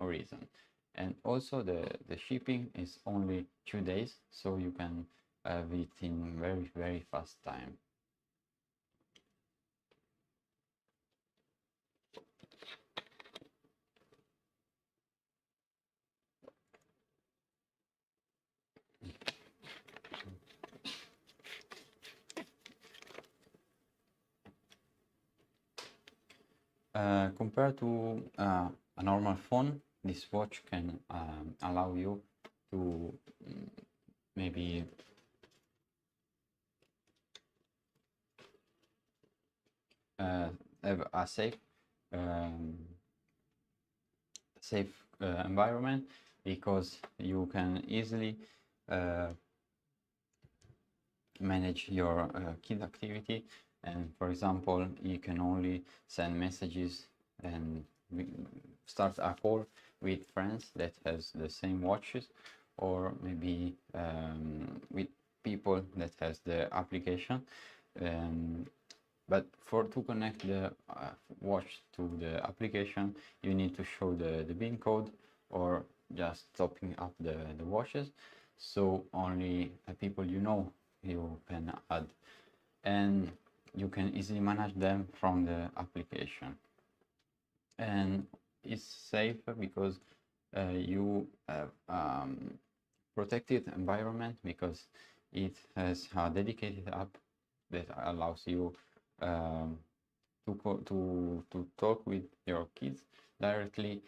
reason. And also the shipping is only 2 days, so you can have it in very fast time. Compared to a normal phone, this watch can allow you to maybe have a safe environment, because you can easily manage your kid activity. And for example, you can only send messages and start a call with friends that has the same watches, or maybe with people that has the application. But to connect the watch to the application, you need to show the pin code, or just topping up the watches, so only people you can add, and you can easily manage them from the application. And it's safe because you have protected environment, because it has a dedicated app that allows you to talk with your kids directly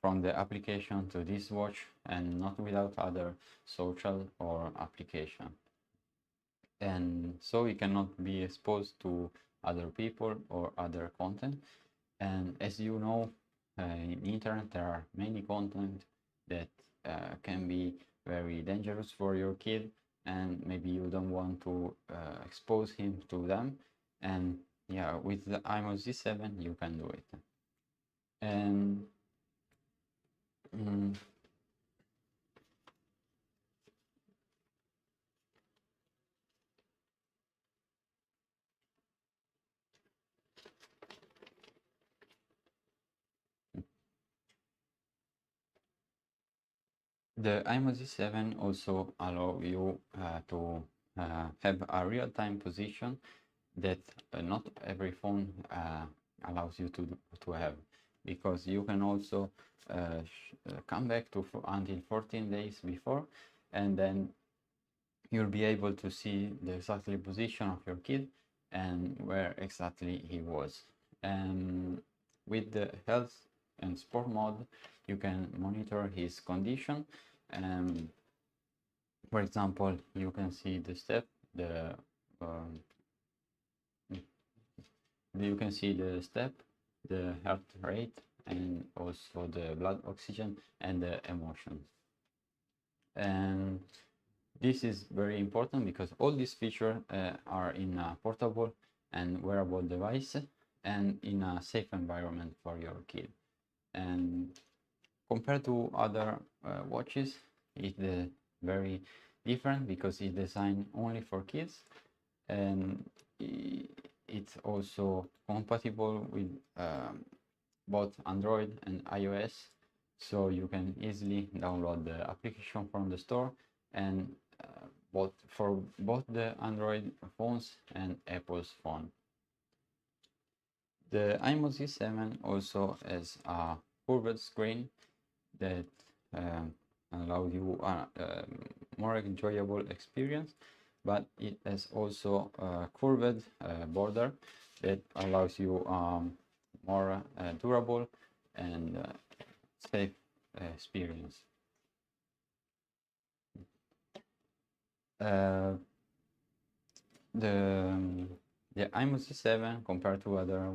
from the application to this watch, and not without other social or application. And so you cannot be exposed to other people or other content. And as you know, in internet there are many content that can be very dangerous for your kid, and maybe you don't want to expose him to them. And yeah, with the imoo Z7 you can do it. And the imoo Z7 also allow you to have a real-time position that not every phone allows you to have, because you can also come back to until 14 days before, and then you'll be able to see the exactly position of your kid and where exactly he was. And with the health and sport mode, you can monitor his condition. For example, you can see the step, you can see the step, the heart rate, and also the blood oxygen and the emotions. And This is very important because all these features are in a portable and wearable device and in a safe environment for your kid. And compared to other watches, it's very different because it's designed only for kids, and it's also compatible with both Android and iOS, so you can easily download the application from the store, and for both the Android phones and Apple's phone. The imoo Z7 also has a curved screen that allows you a more enjoyable experience, but it has also a curved border that allows you more durable and safe experience. The imoo Z7, compared to other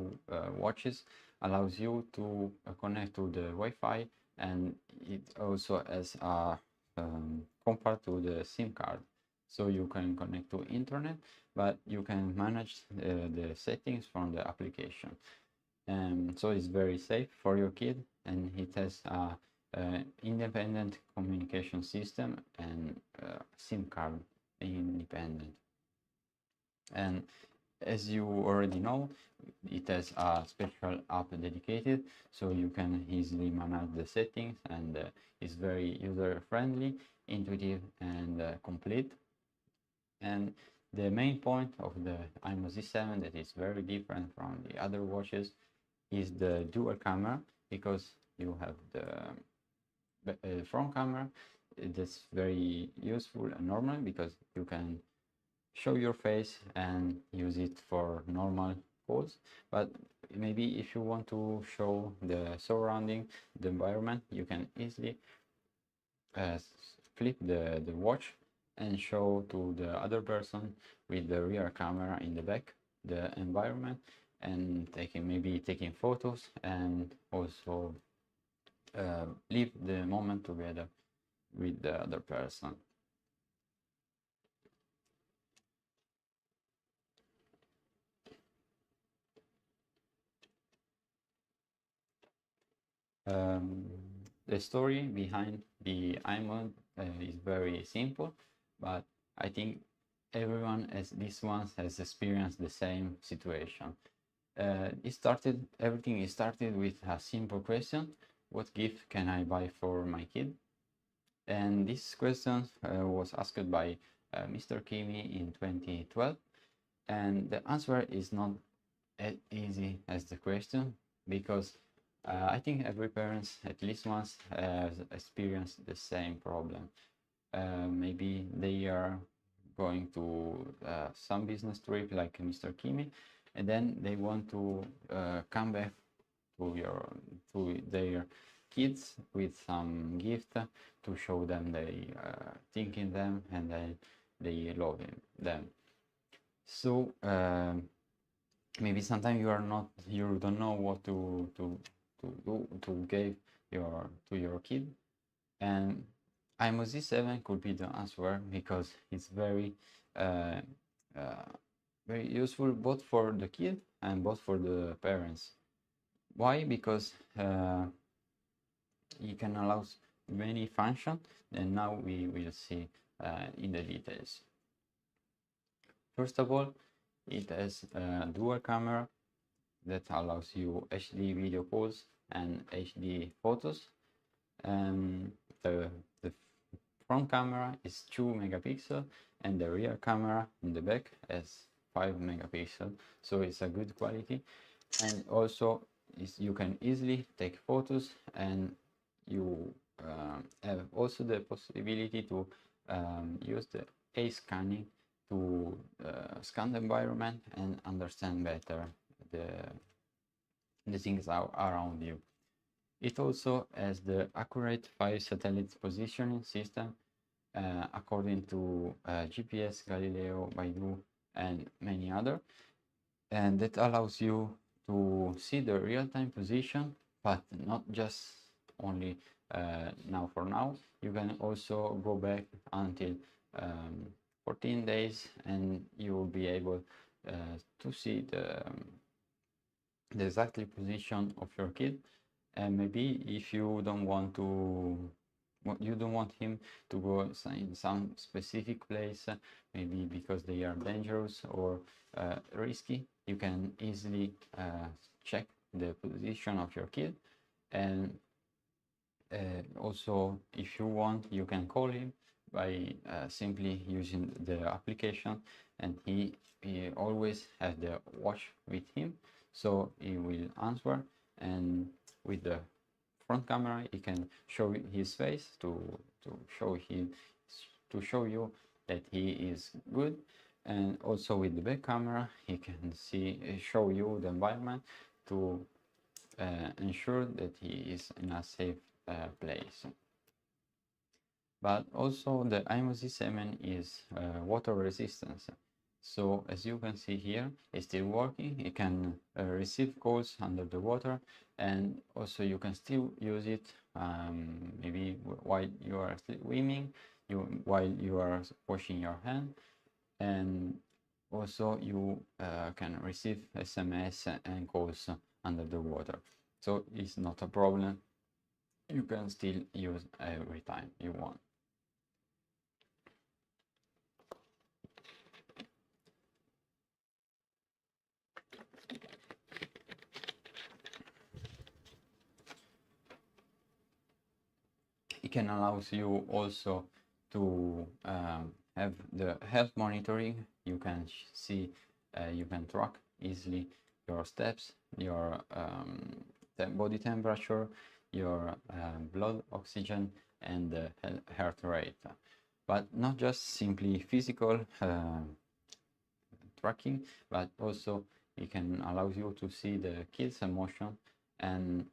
watches, allows you to connect to the Wi-Fi, and it also has a compared to the SIM card, so you can connect to internet, but you can manage the settings from the application. So it's very safe for your kid, and it has a independent communication system and SIM card independent. And as you already know, it has a special app dedicated, so you can easily manage the settings, and it's very user friendly, intuitive, and complete. And the main point of the imoo Z7 that is very different from the other watches is the dual camera, because you have the front camera. That's very useful and normal because you can show your face and use it for normal calls, but maybe if you want to show the surrounding, the environment, you can easily flip the watch and show to the other person with the rear camera in the back the environment, and maybe taking photos, and also live the moment together with the other person. The story behind the imoo is very simple, but I think everyone has experienced the same situation. Everything started with a simple question: what gift can I buy for my kid? And this question was asked by Mr. Kimi in 2012, and the answer is not as easy as the question, because I think every parent at least once has experienced the same problem. Maybe they are going to some business trip like Mr. Kimi, and then they want to come back to their kids with some gift to show them they think in them and they love them. So maybe sometimes you don't know what to give to your kid, and imoo Z7 could be the answer, because it's very very useful both for the kid and both for the parents. Why? Because it can allow many functions, and now we will see in the details. First of all, it has a dual camera that allows you HD video calls and HD photos. The front camera is 2 megapixels, and the rear camera in the back has 5 megapixels, so it's a good quality. And also you can easily take photos, and you have also the possibility to use the eye scanning to scan the environment and understand better the things around you. It also has the accurate 5 satellite positioning system according to GPS, Galileo, Baidu, and many other, and that allows you to see the real-time position, but not just only now. For now, you can also go back until 14 days, and you will be able to see the exactly position of your kid. And maybe if you don't want him to go in some specific place, maybe because they are dangerous or risky, you can easily check the position of your kid. And also, if you want, you can call him by simply using the application, and he always has the watch with him, so he will answer, and with the front camera he can show his face to show you that he is good, and also with the back camera he can show you the environment to ensure that he is in a safe place. But also the imoo Z7 is water resistance. So as you can see here, it's still working. It can receive calls under the water, and also you can still use it maybe while you are swimming, while you are washing your hand, and also you can receive SMS and calls under the water. So it's not a problem. You can still use every time you want. It can allow you also to have the health monitoring. You can see, you can track easily your steps, your body temperature, your blood oxygen, and the heart rate. But not just simply physical tracking, but also it can allow you to see the kid's emotion, and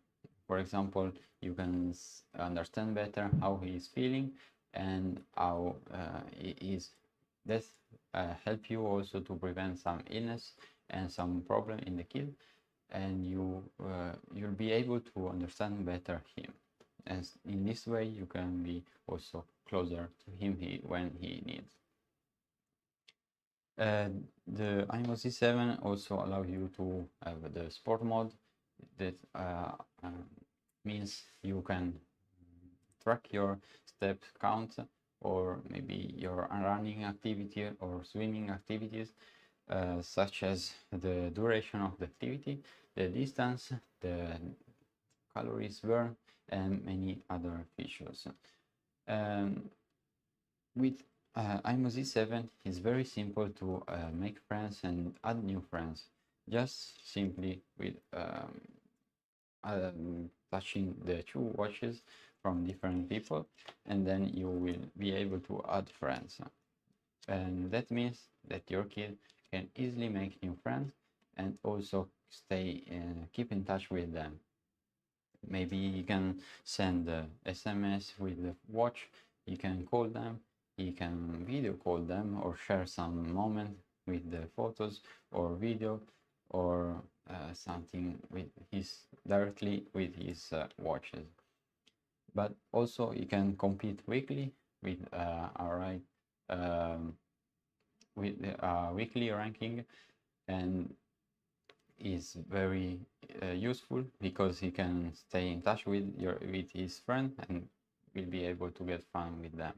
for example, you can understand better how he is feeling and how he is. This help you also to prevent some illness and some problem in the kid, and you'll be able to understand better him. And in this way, you can be also closer to him when he needs. The imoo Z7 also allows you to have the sport mode. That means you can track your step count, or maybe your running activity or swimming activities, such as the duration of the activity, the distance, the calories burned, and many other features. With imoo Z7, it's very simple to make friends and add new friends, just simply with touching the two watches from different people, and then you will be able to add friends. And that means that your kid can easily make new friends and also keep in touch with them. Maybe you can send SMS with the watch, you can call them, you can video call them, or share some moment with the photos or video, or something with directly with his watches. But also you can compete weekly with with weekly ranking, and is very useful because he can stay in touch with his friend and will be able to get fun with them.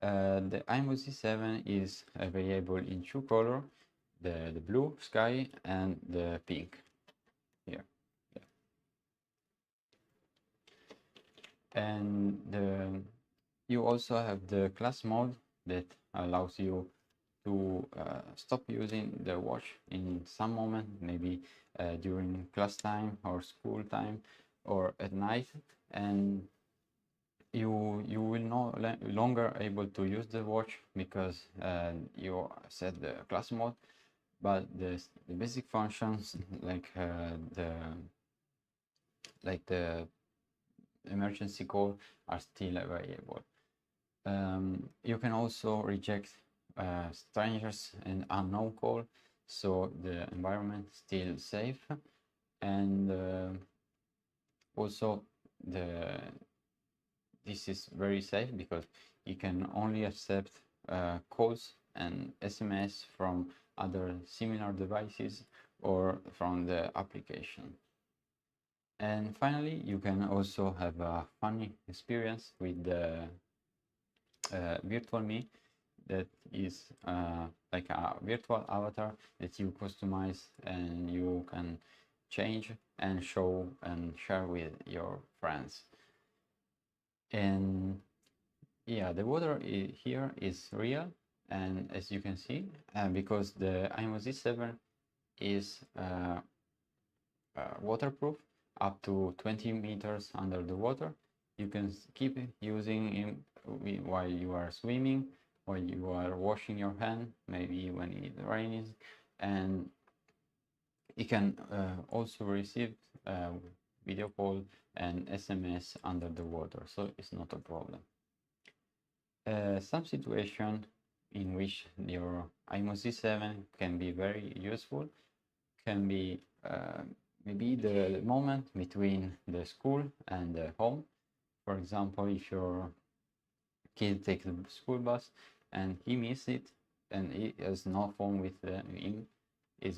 The imoo Z7 is available in two colors, the blue sky and the pink here. Yeah. And you also have the class mode that allows you to stop using the watch in some moment, maybe during class time or school time or at night, and you will no longer able to use the watch because you set the class mode, but the basic functions like the emergency call are still available. You can also reject strangers and unknown call, so the environment is still safe, and also this is very safe because you can only accept calls and SMS from other similar devices or from the application. And finally, you can also have a funny experience with the virtual me, that is like a virtual avatar that you customize and you can change and show and share with your friends. And yeah, the water here is real, and as you can see, because the imoo Z7 is waterproof up to 20 meters under the water, you can keep using it while you are swimming, while you are washing your hand, maybe when it rains, and it can also receive video call and SMS under the water, so it's not a problem. Some situation in which your imoo Z7 can be very useful can be maybe the moment between the school and the home. For example, if your kid takes the school bus and he misses it and he has no phone with him, it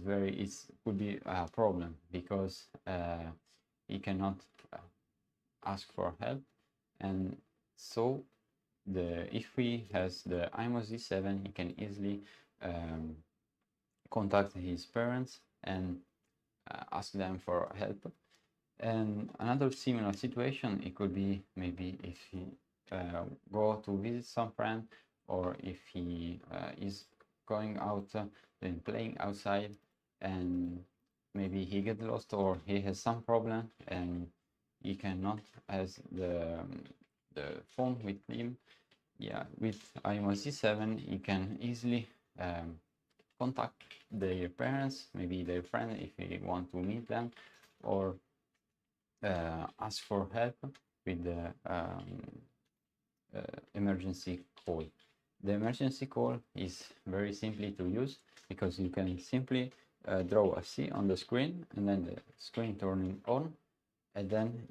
could be a problem, because he cannot ask for help. And so if he has the imoo Z7, he can easily contact his parents and ask them for help. And another similar situation, it could be maybe if he go to visit some friend, or if he is going out and playing outside, and maybe he get lost or he has some problem and he cannot has the phone with him. Yeah, with imoo Z7 you can easily contact their parents, maybe their friend if you want to meet them, or ask for help with the emergency call. The emergency call is very simply to use, because you can simply draw a C on the screen and then the screen turning on, and then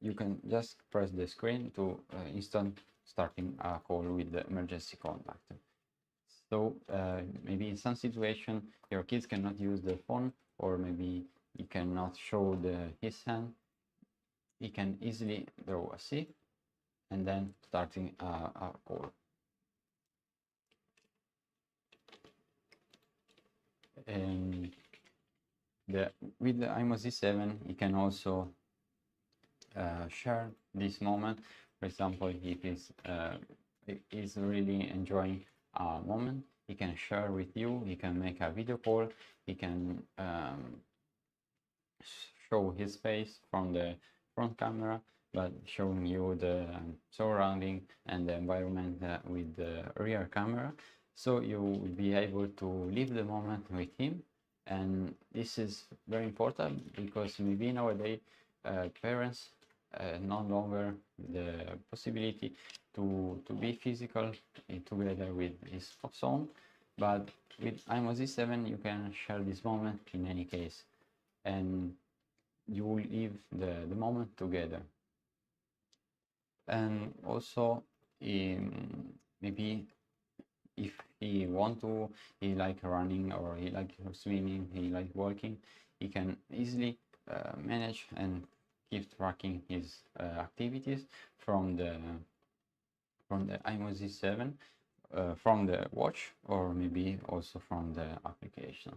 you can just press the screen to instant starting a call with the emergency contact. So maybe in some situation your kids cannot use the phone, or maybe he cannot show his hand, he can easily draw a C and then starting a call. And with the imoo Z7 you can also share this moment. For example, if he's really enjoying a moment, he can share with you, he can make a video call, he can show his face from the front camera, but showing you the surrounding and the environment with the rear camera, so you will be able to live the moment with him. And this is very important, because maybe nowadays parents no longer the possibility to be physical together with his son, but with imoo Z7 you can share this moment in any case, and you will live the moment together. And also maybe if he like running, or he like swimming, he like walking, he can easily manage and keep tracking his activities from the imoo Z7, from the watch, or maybe also from the application.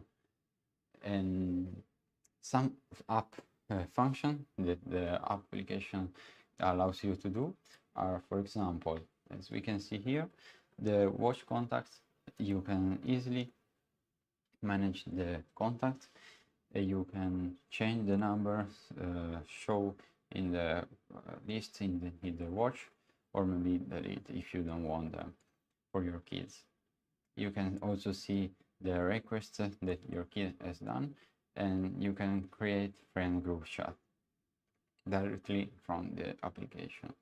And some app function that the application allows you to do are, for example, as we can see here, the watch contacts. You can easily manage the contacts. You can change the numbers, show in the list in the watch, or maybe delete if you don't want them for your kids. You can also see the requests that your kid has done, and you can create friend group chat directly from the application.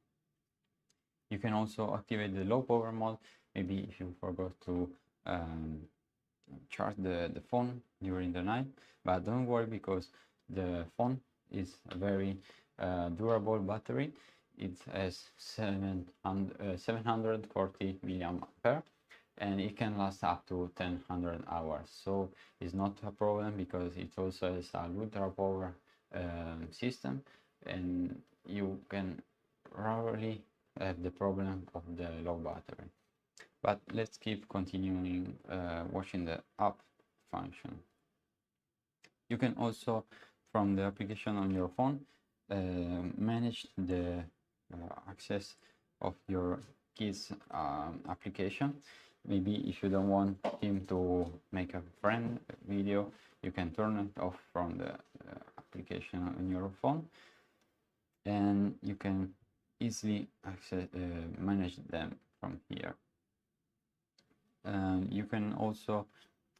You can also activate the low power mode, maybe if you forgot to charge the phone during the night, but don't worry, because the phone is a very durable battery. It has 740 milliampere, and it can last up to 1000 hours. So it's not a problem because it also has a ultra power system, and you can rarely have the problem of the low battery. But let's keep continuing watching the app function. You can also, from the application on your phone, manage the access of your kids application. Maybe if you don't want him to make a friend video, you can turn it off from the application on your phone, and you can easily access, manage them from here. You can also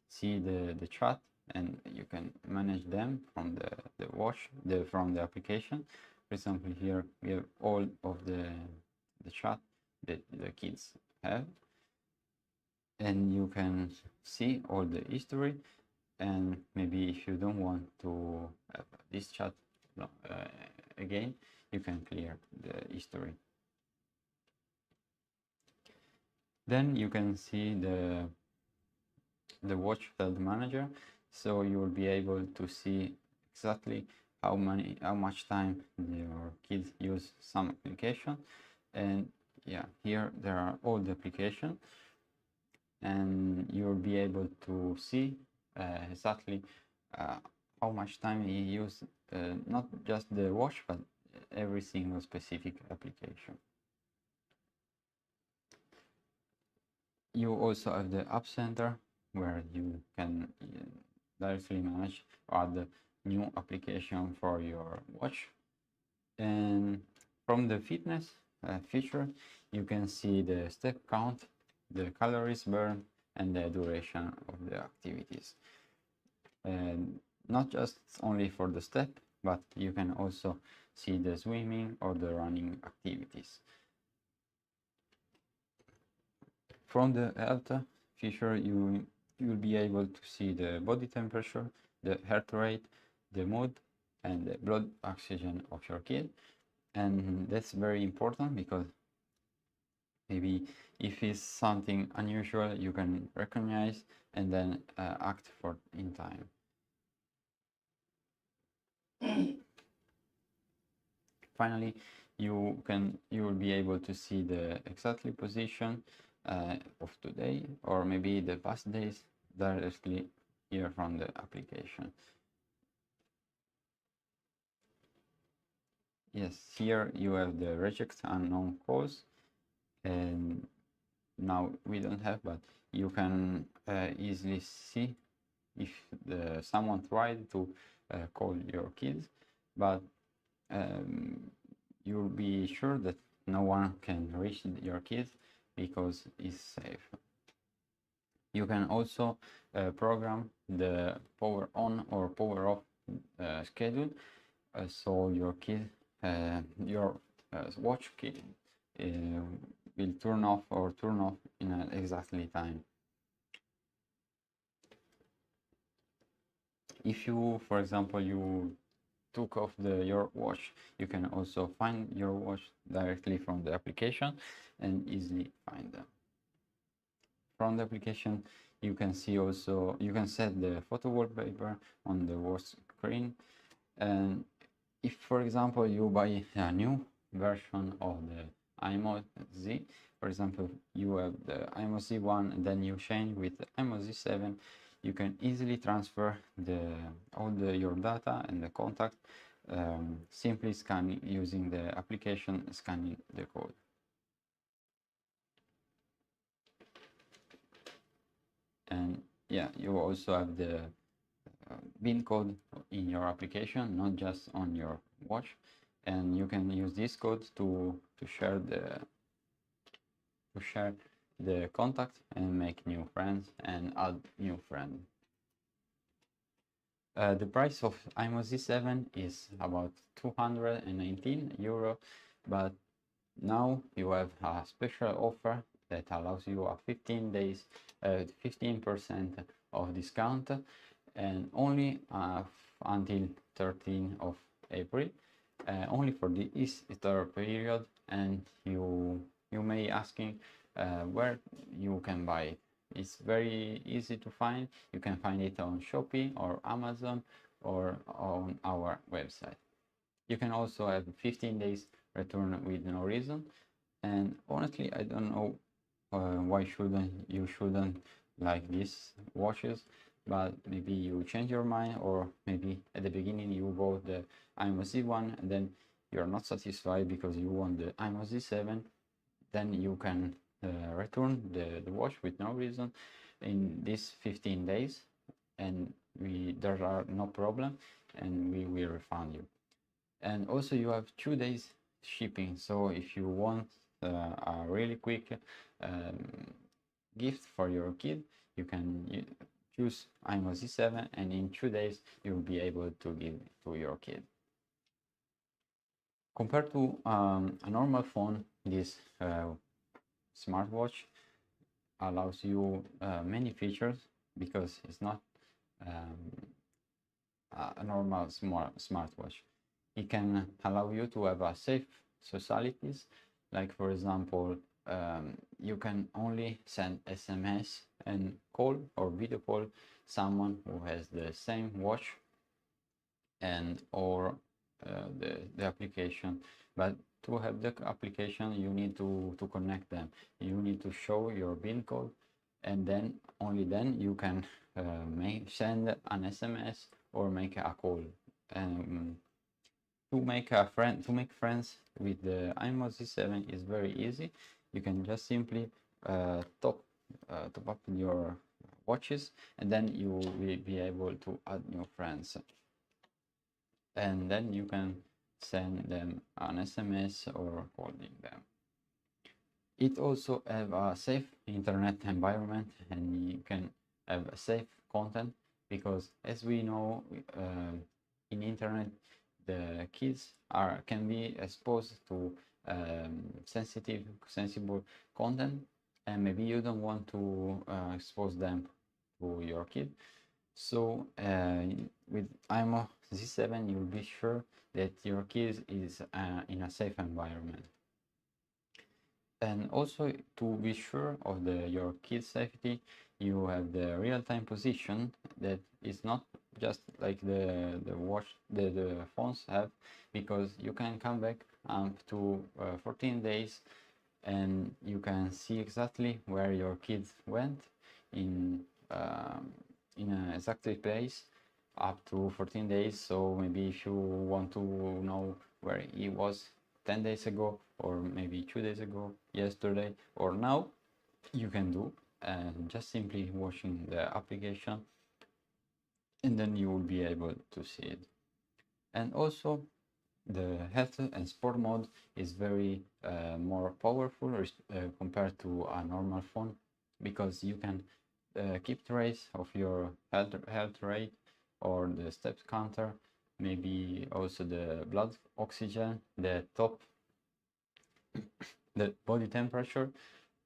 see the chat, and you can manage them from the watch, from the application. For example, here we have all of the chat that the kids have, and you can see all the history. And maybe if you don't want to have this chat again, you can clear the history. Then you can see the watch file manager, so you will be able to see exactly how much time your kids use some application. And yeah, here there are all the applications, and you'll be able to see exactly how much time he used, not just the watch, but every single specific application. You also have the App Center, where you can directly manage or add new application for your watch. And from the fitness feature, you can see the step count, the calories burned, and the duration of the activities. And not just only for the step, but you can also see the swimming or the running activities. From the health feature, you will be able to see the body temperature, the heart rate, the mood, and the blood oxygen of your kid. And that's very important because maybe if it's something unusual, you can recognize and then act for in time. Finally, you will be able to see the exactly position of today, or maybe the past days, directly here from the application. Yes, here you have the reject unknown calls, and now we don't have, but you can easily see if someone tried to call your kids, but you'll be sure that no one can reach your kids because it's safe. You can also program the power on or power off schedule, so your kid, your watch kid will turn off or turn off in an exactly time. If you, for example, you took off your watch, you can also find your watch directly from the application and easily find them. From the application, you can see also, you can set the photo wallpaper on the watch screen. And if, for example, you buy a new version of the imoo Z, for example, you have the imoo Z1 and then you change with the imoo Z7, you can easily transfer all your data and the contact, simply scanning using the application, scanning the code. And yeah, you also have the PIN code in your application, not just on your watch, and you can use this code to share the contact and make new friends and add new friends. The price of imoo Z7 is about 219 euro, but now you have a special offer that allows you a 15% of discount, and only until 13th of April, only for the Easter period, and you you may asking where you can buy it. It's very easy to find. You can find it on Shopee or Amazon or on our website. You can also have 15 days return with no reason. And honestly, I don't know why you shouldn't like these watches, but maybe you change your mind, or maybe at the beginning you bought the imoo Z1 and then you're not satisfied because you want the imoo Z7. Then you can return the watch with no reason in these 15 days, and there are no problem, and we will refund you. And also you have 2 days shipping, so if you want a really quick gift for your kid, you can choose imoo Z7, and in 2 days you'll be able to give it to your kid. Compared to a normal phone, this smartwatch allows you many features, because it's not a normal smartwatch. It can allow you to have a safe socialities, like for example, you can only send SMS and call or video call someone who has the same watch and or the application. But to have the application, you need to connect them. You need to show your PIN code, and then only then you can send an SMS or make a call. To make friends with the imoo Z7 is very easy. You can just simply top up your watches, and then you will be able to add new friends, and then you can send them an SMS or calling them. It also have a safe internet environment, and you can have a safe content, because as we know, in internet the kids can be exposed to sensible content, and maybe you don't want to expose them to your kid. So with imoo Z7, you'll be sure that your kid is in a safe environment. And also, to be sure of your kid's safety, you have the real-time position that is not just like the phones have, because you can come back to 14 days and you can see exactly where your kids went in an exact place up to 14 days. So maybe if you want to know where he was 10 days ago, or maybe 2 days ago, yesterday, or now, you can do, and just simply watching the application, and then you will be able to see it. And also the health and sport mode is very more powerful compared to a normal phone, because you can keep trace of your health rate or the steps counter, maybe also the blood oxygen, the body temperature,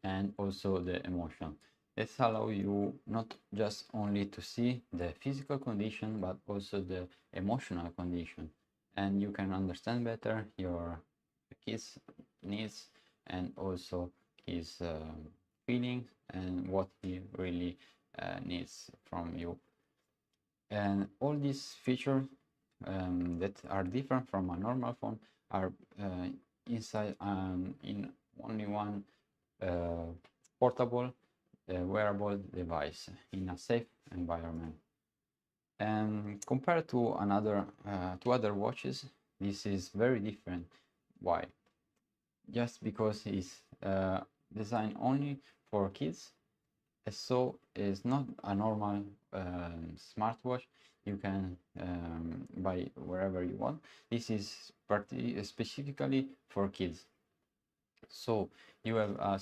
and also the emotion. This allows you not just only to see the physical condition, but also the emotional condition, and you can understand better your kid's needs and also his feelings and what he really needs from you. And all these features that are different from a normal phone are inside in only one portable wearable device in a safe environment. And compared to other watches, this is very different. Why? Just because it's designed only for kids, so it's not a normal smartwatch you can buy wherever you want. This is specifically for kids. So you have a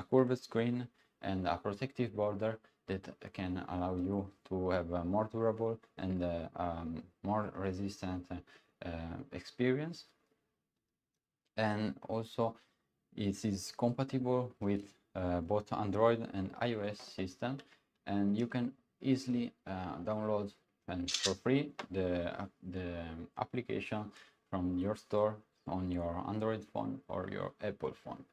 curved screen, and a protective border that can allow you to have a more durable and more resistant experience. And also it is compatible with both Android and iOS system, and you can easily download and for free the application from your store on your Android phone or your Apple phone.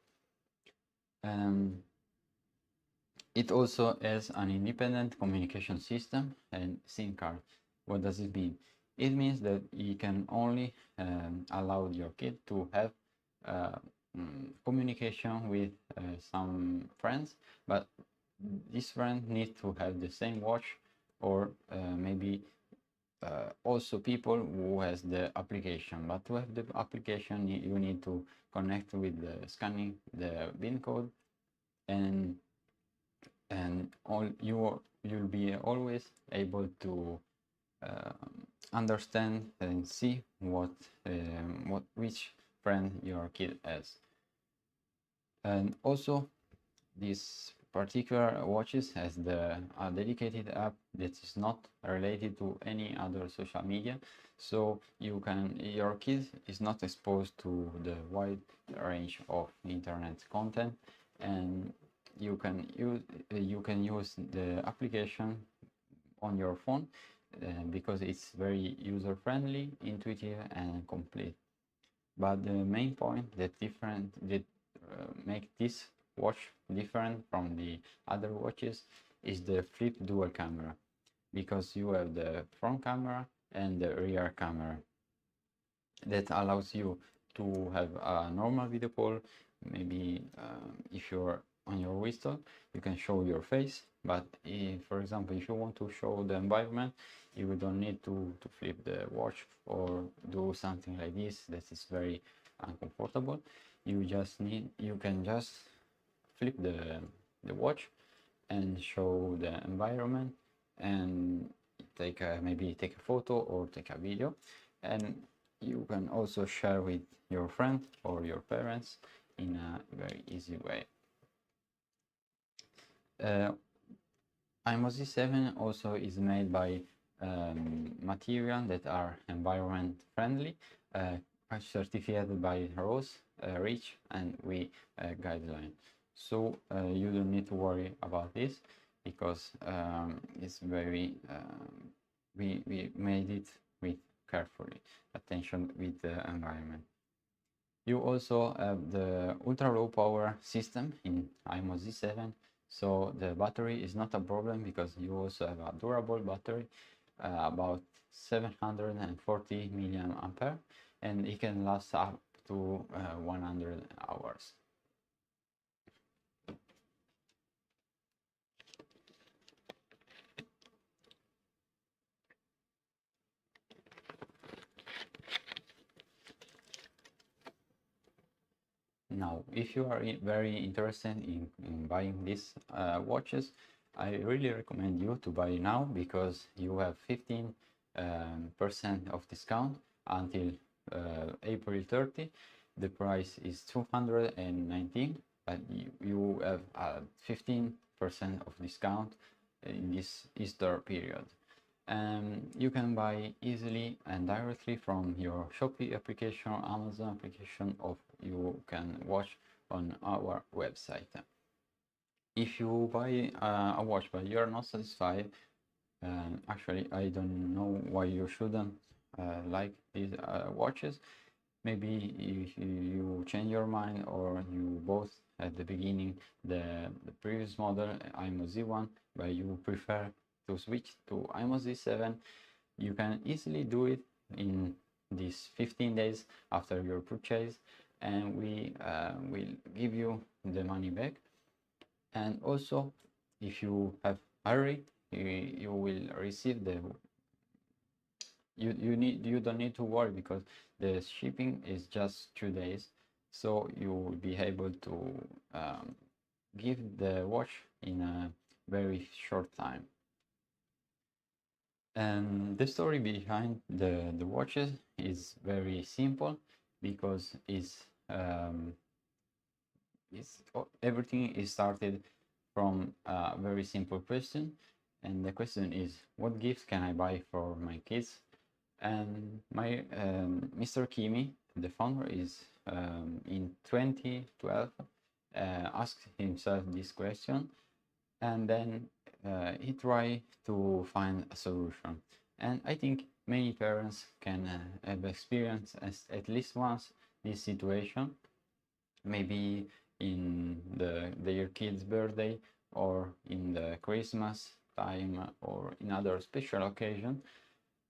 It also has an independent communication system and SIM card. What does it mean? It means that you can only allow your kid to have uh, communication with some friends, but this friend needs to have the same watch, or maybe also people who has the application. But to have the application, you need to connect with the scanning the PIN code, and all you'll be always able to understand and see what which friend your kid has. And also, this particular watches has the dedicated app that is not related to any other social media, so your kid is not exposed to the wide range of internet content, and you can use the application on your phone because it's very user friendly, intuitive, and complete. But the main point that make this watch different from the other watches is the flip dual camera, because you have the front camera and the rear camera that allows you to have a normal video call. Maybe if you're on your whistle, you can show your face, but for example, if you want to show the environment, you don't need to flip the watch or do something like this. That is very uncomfortable. You can just flip the watch and show the environment, and maybe take a photo or take a video, and you can also share with your friend or your parents in a very easy way. imoo Z7 also is made by material that are environment friendly, certified by ROS, REACH, and WE guideline. So you don't need to worry about this, because it's very we made it with carefully attention with the environment. You also have the ultra low power system in imoo Z7, so the battery is not a problem, because you also have a durable battery, about 740 milliampere, and it can last up to 100 hours. Now, if you are very interested in buying these watches, I really recommend you to buy now, because you have 15% of discount until April 30. The price is 219, but you have 15% of discount in this Easter period. You can buy easily and directly from your Shopee application or Amazon application, or you can watch on our website. If you buy a watch but you're not satisfied, actually I don't know why you shouldn't like these watches. Maybe if you change your mind, or you bought at the beginning the previous model imoo Z1, but you prefer to switch to imoo Z7, you can easily do it in these 15 days after your purchase, and we will give you the money back. And also, if you have hurry, you will receive the you don't need to worry, because the shipping is just 2 days, so you will be able to give the watch in a very short time. And the story behind the watches is very simple, because everything is started from a very simple question, and the question is, what gifts can I buy for my kids? And my Mr. Kimi, the founder, is in 2012 asked himself this question, and then he tried to find a solution. And I think many parents can have experienced at least once this situation. Maybe in their kid's birthday or in the Christmas time or in other special occasion,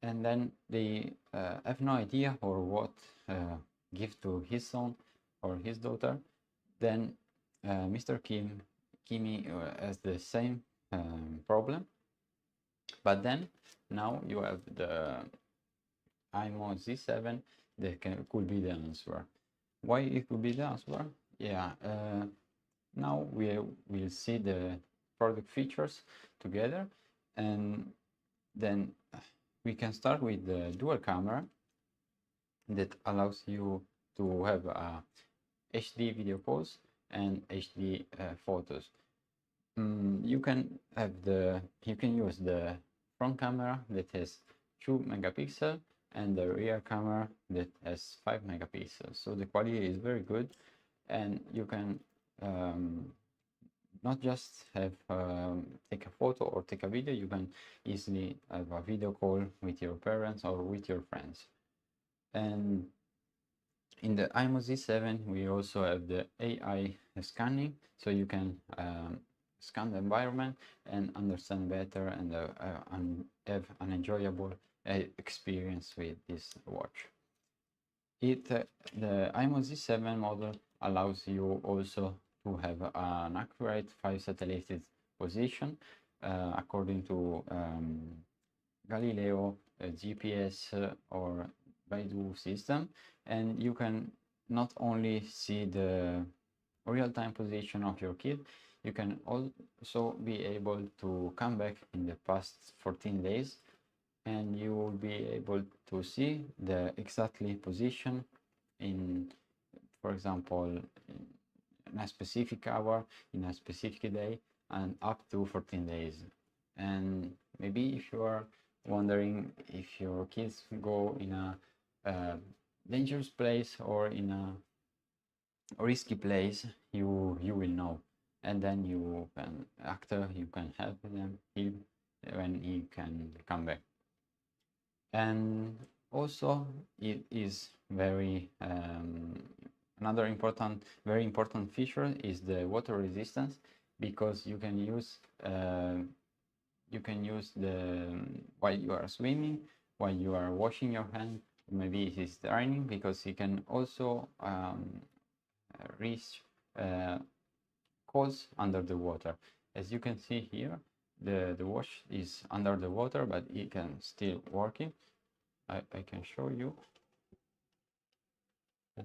and then they have no idea or what give to his son or his daughter, then Mr. Kimi has the same problem. But then now you have the imoo Z7 that could be the answer. Why it could be the answer? Yeah, now we will see the product features together, and then we can start with the dual camera that allows you to have HD video calls and HD photos. You can use the front camera that has 2 megapixels and the rear camera that has 5 megapixels. So the quality is very good, and you can not just have take a photo or take a video, you can easily have a video call with your parents or with your friends. And in the imoo Z7 we also have the AI scanning, so you can scan the environment and understand better and have an enjoyable experience with this watch. The imoo Z7 model allows you also to have an accurate 5 satellite position according to Galileo, GPS or Baidu system, and you can not only see the real-time position of your kid, you can also be able to come back in the past 14 days and you will be able to see the exactly position in, for example, in a specific hour, in a specific day, and up to 14 days. And maybe if you are wondering if your kids go in a dangerous place or in a risky place, you will know, and then you can help him when he can come back. And also it is very another very important feature is the water resistance, because you can use the while you are swimming, while you are washing your hand, maybe it is raining, because you can also reach cause under the water. As you can see here, the watch is under the water, but it can still working. I can show you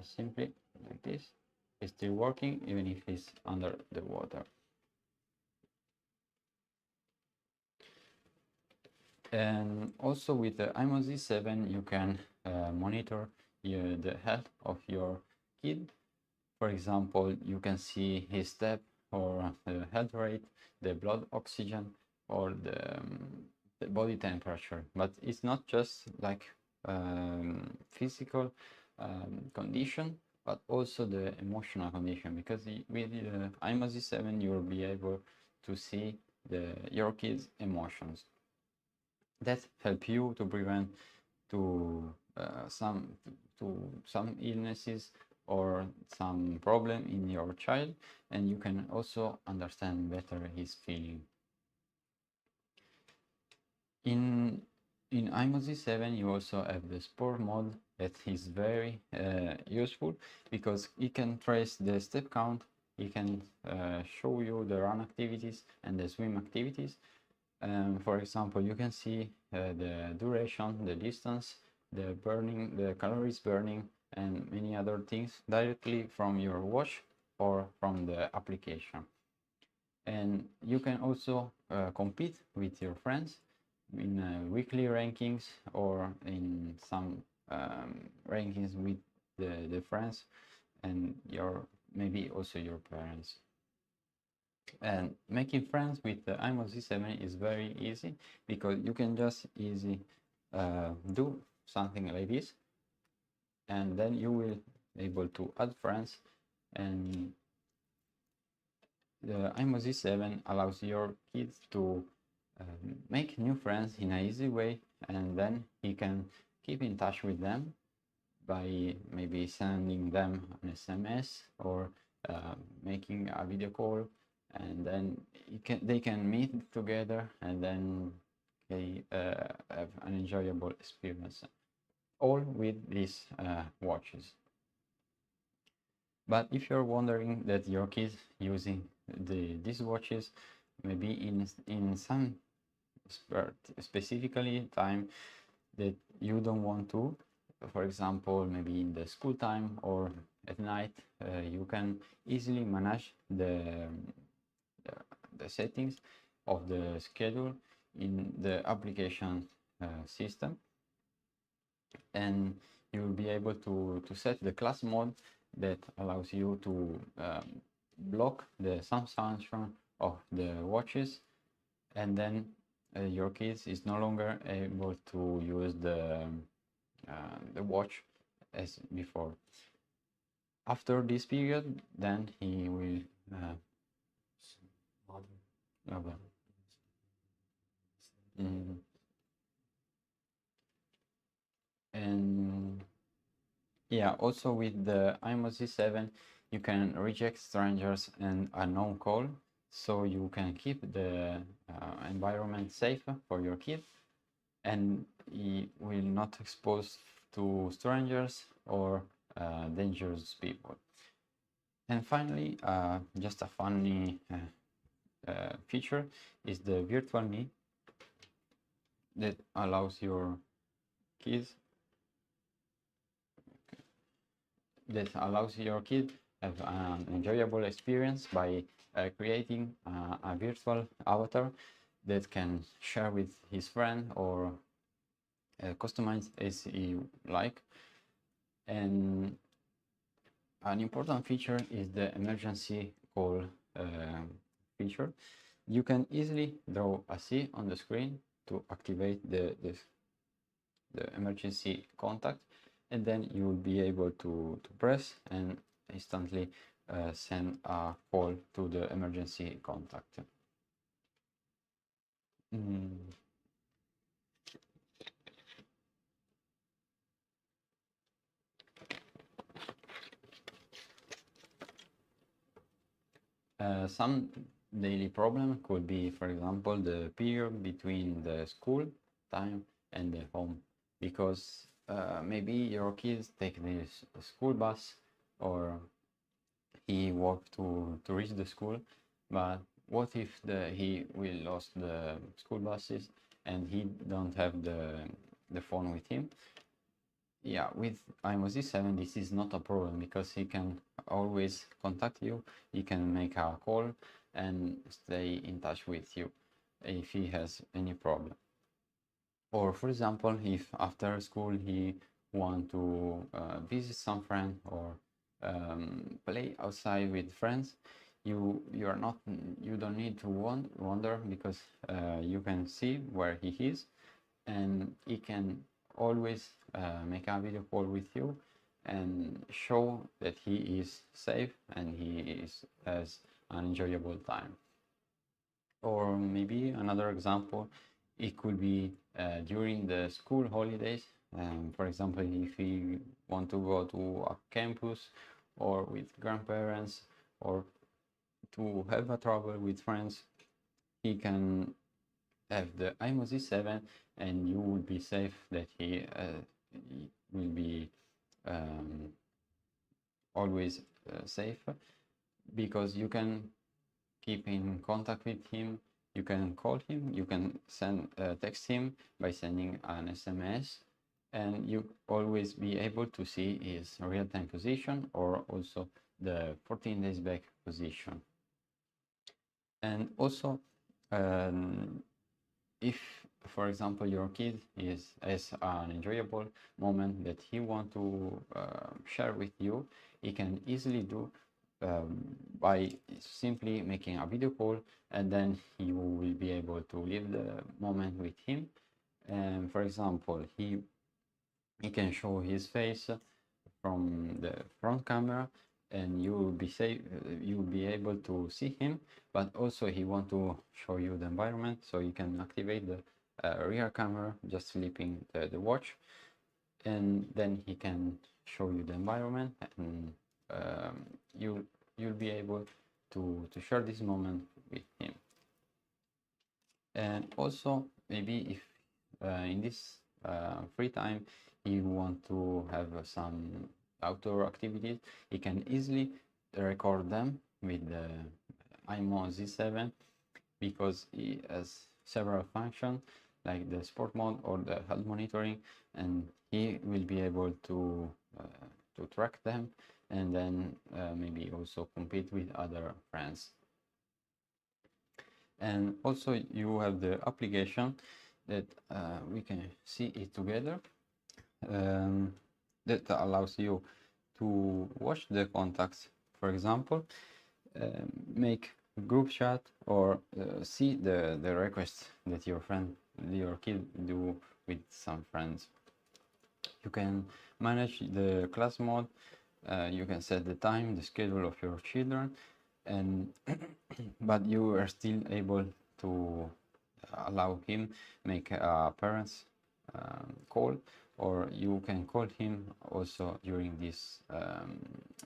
simply like this. It's still working even if it's under the water. And also with the imoo Z7 you can monitor the health of your kid. For example, you can see his step or the heart rate, the blood oxygen, or the body temperature. But it's not just like physical condition, but also the emotional condition, because with the imoo Z7 you will be able to see your kids' emotions that help you to prevent some illnesses or some problem in your child, and you can also understand better his feeling. In imoo Z7 you also have the sport mode that is very useful, because it can trace the step count, it can show you the run activities and the swim activities. For example, you can see the duration, the distance, the burning, the calories burning, and many other things directly from your watch or from the application. And you can also compete with your friends in weekly rankings or in some rankings with the friends and maybe also your parents. And making friends with the imoo Z7 is very easy, because you can just easily do something like this, and then you will be able to add friends, and the imoo Z7 allows your kids to make new friends in an easy way, and then he can keep in touch with them by maybe sending them an SMS or making a video call, and then they can meet together, and then they have an enjoyable experience, all with these watches. But if you're wondering that your kids using these watches, maybe in some specifically time that you don't want to, for example, maybe in the school time or at night, you can easily manage the settings of the schedule in the application system, and you will be able to set the class mode that allows you to block the consumption of the watches, and then your kids is no longer able to use the watch as before. After this period, then he will okay. And yeah, also with the imoo Z7, you can reject strangers and unknown call, so you can keep the environment safe for your kid, and he will not expose to strangers or dangerous people. And finally, just a funny feature is the virtual knee that allows your kids have an enjoyable experience by creating a virtual avatar that can share with his friend or customize as he like. And an important feature is the emergency call feature. You can easily draw a C on the screen to activate the emergency contact, and then you will be able to press and instantly send a call to the emergency contact. Some daily problem could be, for example, the period between the school time and the home, because maybe your kids take the school bus or he walk to reach the school, but what if he will lost the school buses and he don't have the phone with him? Yeah, with imoo Z7 this is not a problem, because he can always contact you, he can make a call and stay in touch with you if he has any problem. Or for example, if after school he want to visit some friend or play outside with friends, you don't need to wonder, because you can see where he is, and he can always make a video call with you and show that he is safe and he has an enjoyable time. Or maybe another example, it could be during the school holidays. For example, if you want to go to a campus or with grandparents, or to have a travel with friends, he can have the imoo Z7 and you will be safe that he will be always safe, because you can keep in contact with him, you can call him, you can text him by sending an SMS, and you always be able to see his real-time position, or also the 14 days back position. And also, if for example your kid has an enjoyable moment that he want to share with you, he can easily do by simply making a video call, and then you will be able to live the moment with him. And for example, he can show his face from the front camera, and you will be safe, you will be able to see him, but also he want to show you the environment, so you can activate the rear camera just flipping the watch, and then he can show you the environment, and you'll you'll be able to share this moment with him. And also, maybe if in this free time you want to have some outdoor activities, you can easily record them with the imoo Z7, because it has several functions like the sport mode or the health monitoring, and he will be able to track them, and then maybe also compete with other friends. And also you have the application that we can see it together, that allows you to watch the contacts, for example, make group chat, or see the requests that your kid do with some friends. You can manage the class mode, you can set the time, the schedule of your children, and but you are still able to allow him make a parents call, or you can call him also during this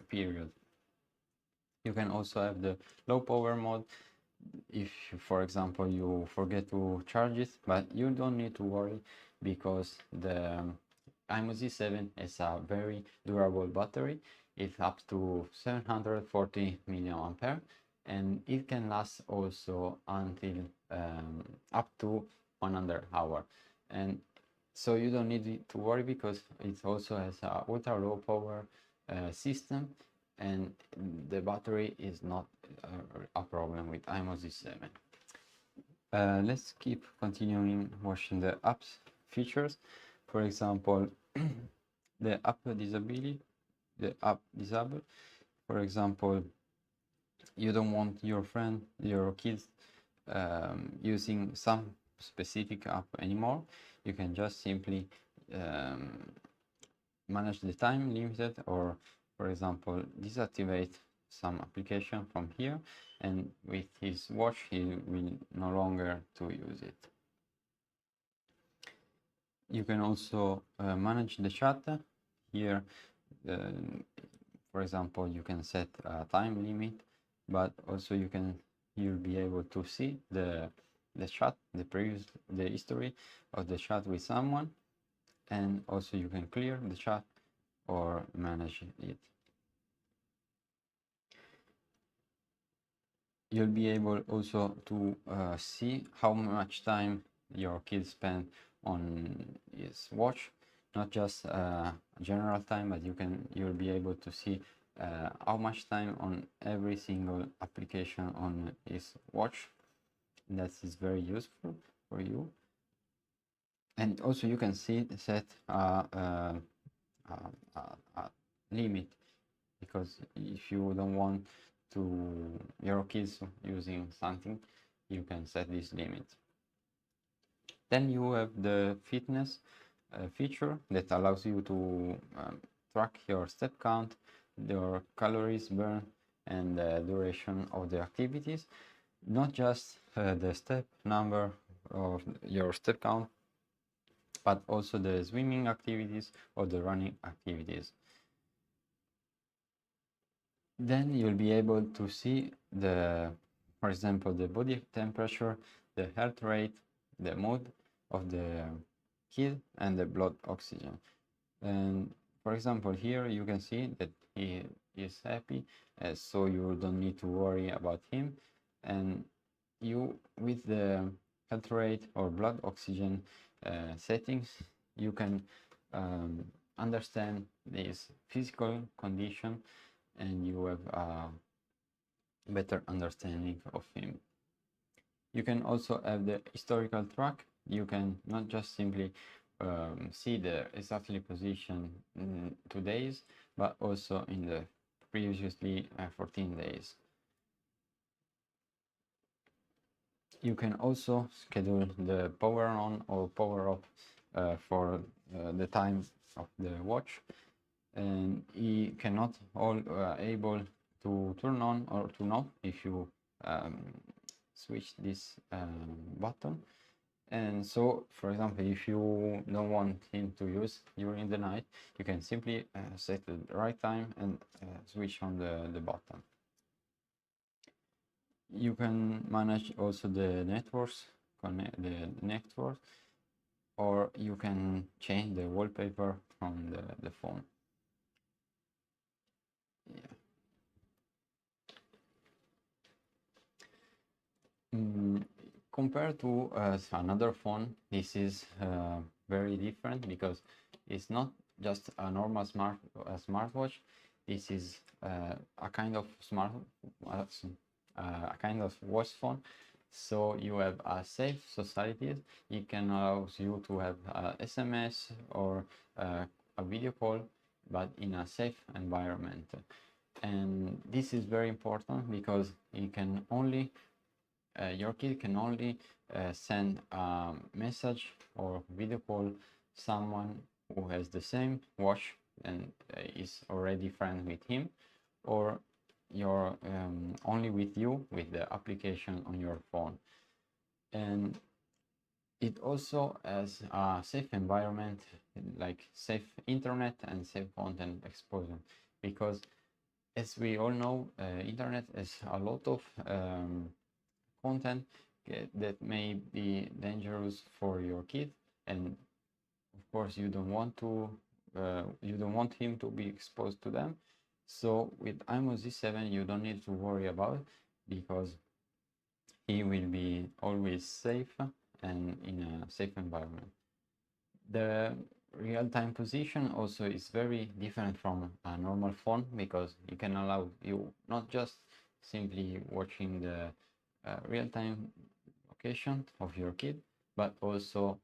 period. You can also have the low power mode if, for example, you forget to charge it, but you don't need to worry, because the imoo Z7 is a very durable battery. It's up to 740 milliampere, and it can last also until up to 100 hours. And so you don't need to worry, because it also has a ultra low power system, and the battery is not a problem with imoo Z7. Let's keep continuing watching the apps features. For example, the app disable. For example, you don't want your kids using some specific app anymore. You can just simply manage the time limited, or for example, deactivate some application from here, and with his watch he will no longer to use it. You can also manage the chat here. For example, you can set a time limit, but also you'll be able to see the chat, the history of the chat with someone, and also you can clear the chat or manage it. You'll be able also to see how much time your kids spend on his watch, not just general time, but you'll be able to see how much time on every single application on his watch. That is very useful for you. And also you can set a limit, because if you don't want your kids using something, you can set this limit. Then you have the fitness feature that allows you to track your step count, your calories burned, and the duration of the activities. Not just the step number of your step count, but also the swimming activities or the running activities. Then you'll be able to see for example, the body temperature, the heart rate, the mood of the kid, and the blood oxygen. And for example, here you can see that he is happy, so you don't need to worry about him. And you, with the heart rate or blood oxygen settings, you can understand his physical condition, and you have a better understanding of him. You can also have the historical track. You can not just simply see the exactly position in 2 days, but also in the previously 14 days. You can also schedule the power on or power off for the time of the watch, and he cannot able to turn on or turn off if you switch this button. And so, for example, if you don't want him to use during the night, you can simply set the right time and switch on the button. You can manage also the networks, connect the network, or you can change the wallpaper from the phone. Yeah. Compared to another phone, this is very different because it's not just a normal smartwatch. This is a kind of a kind of watch phone. So you have a safe society. It can allow you to have SMS or a video call, but in a safe environment. And this is very important because you can only your kid can only send a message or video call someone who has the same watch and is already friend with him, or you're only with you with the application on your phone. And it also has a safe environment, like safe internet and safe content exposure, because as we all know, internet has a lot of content that may be dangerous for your kid, and of course you don't want him to be exposed to them. So with imoo Z7 you don't need to worry about, because he will be always safe and in a safe environment. The real-time position also is very different from a normal phone, because it can allow you not just simply watching the real-time location of your kid, but also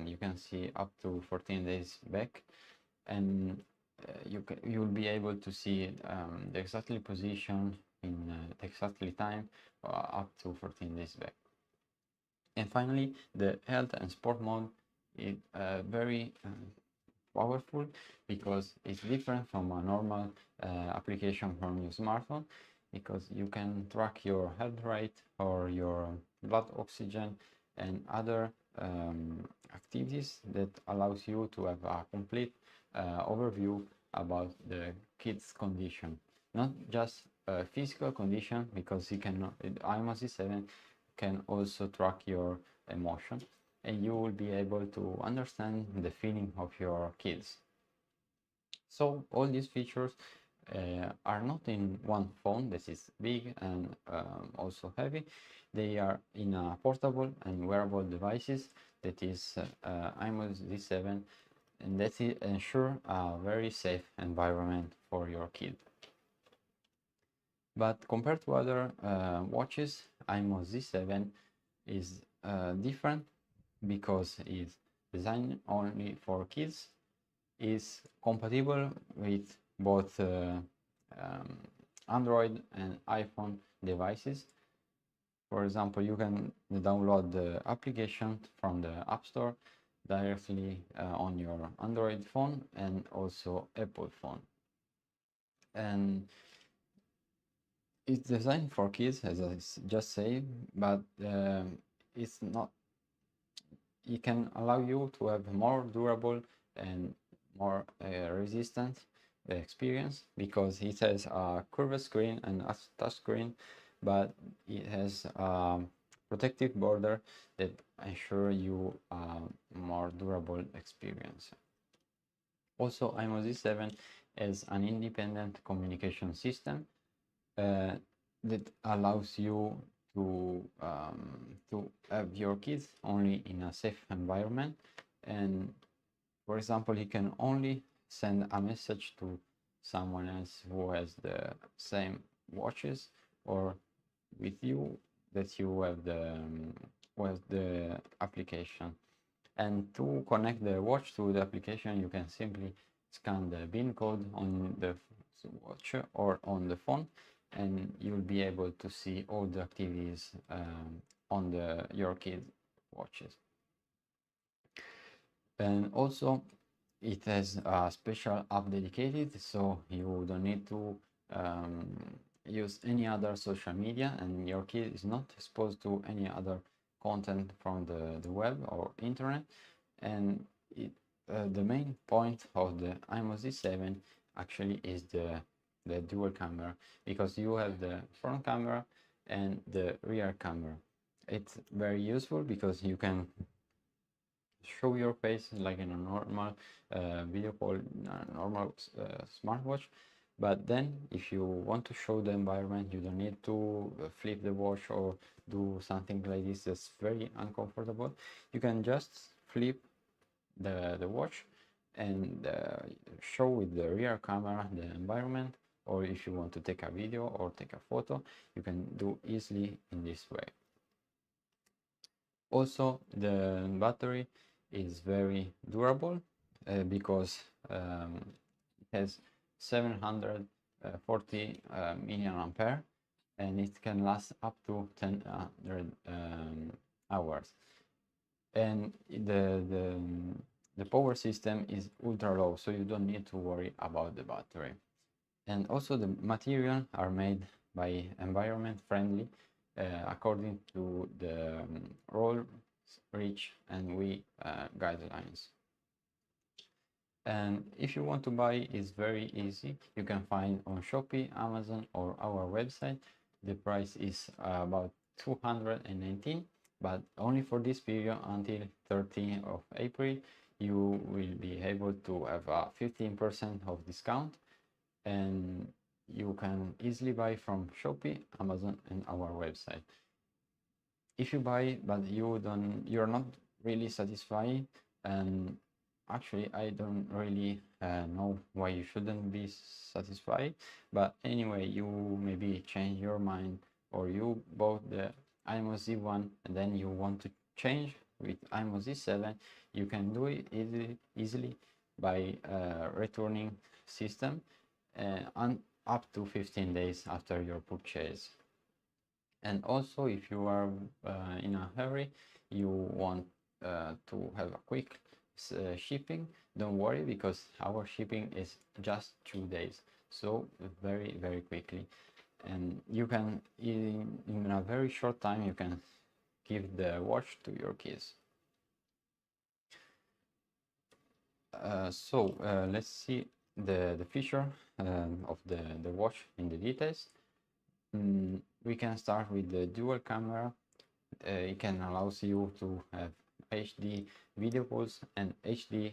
you can see up to 14 days back, and you'll be able to see the exactly position in the exactly time up to 14 days back. And finally, the health and sport mode is very powerful, because it's different from a normal application from your smartphone, because you can track your heart rate or your blood oxygen and other activities that allows you to have a complete overview about the kid's condition, not just physical condition, because you can imoo Z7 can also track your emotion, and you will be able to understand the feeling of your kids. So all these features are not in one phone that is big and also heavy. They are in a portable and wearable devices that is imoo Z7, and that ensure a very safe environment for your kid. But compared to other watches, imoo Z7 is different, because it's designed only for kids, is compatible with both Android and iPhone devices. For example, you can download the application from the App Store directly on your Android phone and also Apple phone. And it's designed for kids, as I just said, but it's not. It can allow you to have more durable and more resistant experience, because it has a curved screen and a touch screen, but it has a protective border that ensure you a more durable experience. Also, imoo Z7 is an independent communication system that allows you to have your kids only in a safe environment. And for example, you can only send a message to someone else who has the same watches, or with you that you have the application. And to connect the watch to the application, you can simply scan the PIN code on the watch or on the phone, and you'll be able to see all the activities on your kid watches. And also it has a special app dedicated, so you don't need to use any other social media, and your kid is not exposed to any other content from the web or internet. And the main point of the imoo Z7 actually is the dual camera, because you have the front camera and the rear camera. It's very useful because you can show your face like in a normal video call, normal smartwatch. But then if you want to show the environment, you don't need to flip the watch or do something like this. That's very uncomfortable. You can just flip the watch and show with the rear camera the environment, or if you want to take a video or take a photo, you can do easily in this way. Also, the battery is very durable because it has 740 million ampere, and it can last up to 1000 hours. And the power system is ultra low, so you don't need to worry about the battery. And also the material are made by environment friendly according to the roll, reach and we guidelines. And if you want to buy, it's very easy. You can find on Shopee, Amazon or our website. The price is about 219, but only for this video until 13th of April you will be able to have a 15% of discount, and you can easily buy from Shopee, Amazon and our website. If you buy but you're not really satisfied, and actually I don't really know why you shouldn't be satisfied, but anyway, you maybe change your mind, or you bought the imoo Z1 and then you want to change with imoo Z7, you can do it easily by returning system and up to 15 days after your purchase. And also, if you are in a hurry, you want to have a quick shipping, don't worry, because our shipping is just 2 days, so very quickly, and you can in a very short time you can give the watch to your kids. So let's see the feature of the watch in the details. We can start with the dual camera. It can allows you to have HD video calls and HD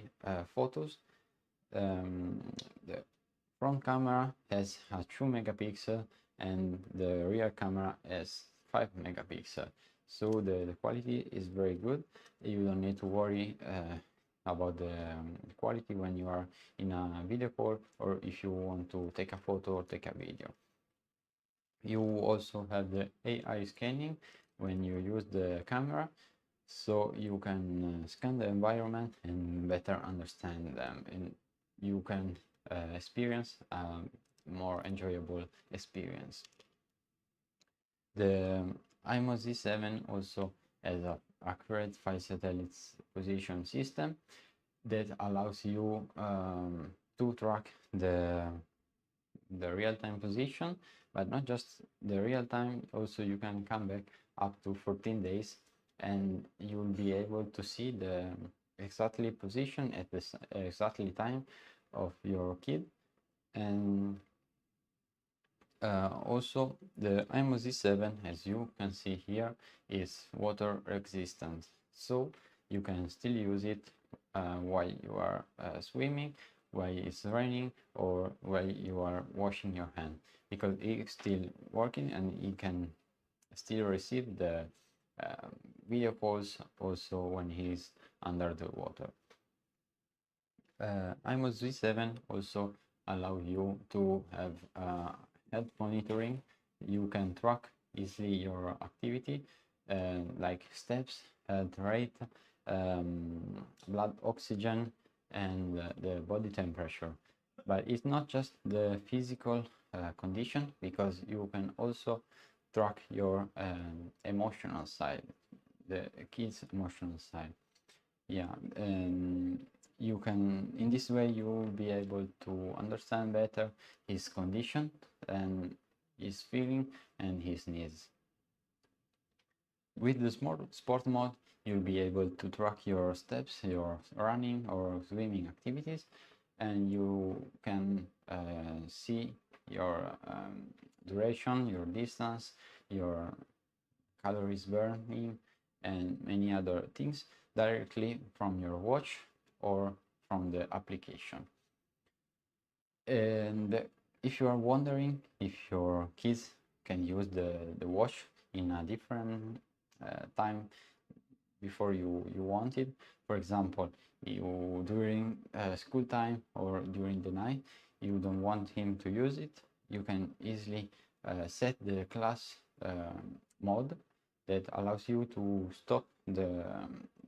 photos. The front camera has a 2 megapixel and the rear camera has 5 megapixel, so the quality is very good. You don't need to worry about the quality when you are in a video call, or if you want to take a photo or take a video. You also have the AI scanning when you use the camera, so you can scan the environment and better understand them, and you can experience a more enjoyable experience. The imoo Z7 also has a accurate 5 satellites position system that allows you to track the real-time position, but not just the real-time, also you can come back up to 14 days and you will be able to see the exactly position at the exactly time of your kid. And also the imoo Z7, as you can see here, is water resistant, so you can still use it while you are swimming, while it's raining, or while you are washing your hand, because it's still working and you can still receive the video calls also when he's under the water. imoo Z7 also allow you to have health monitoring. You can track easily your activity, like steps, heart rate, blood oxygen, and the body temperature. But it's not just the physical condition, because you can also track your emotional side, the kid's emotional side. Yeah, you can, in this way you will be able to understand better his condition and his feeling and his needs. With the sport mode, you'll be able to track your steps, your running or swimming activities, and you can see your duration, your distance, your calories burning and many other things directly from your watch or from the application. And if you are wondering if your kids can use the watch in a different time before you want it, for example, you during school time or during the night, you don't want him to use it, you can easily set the class mode that allows you to stop the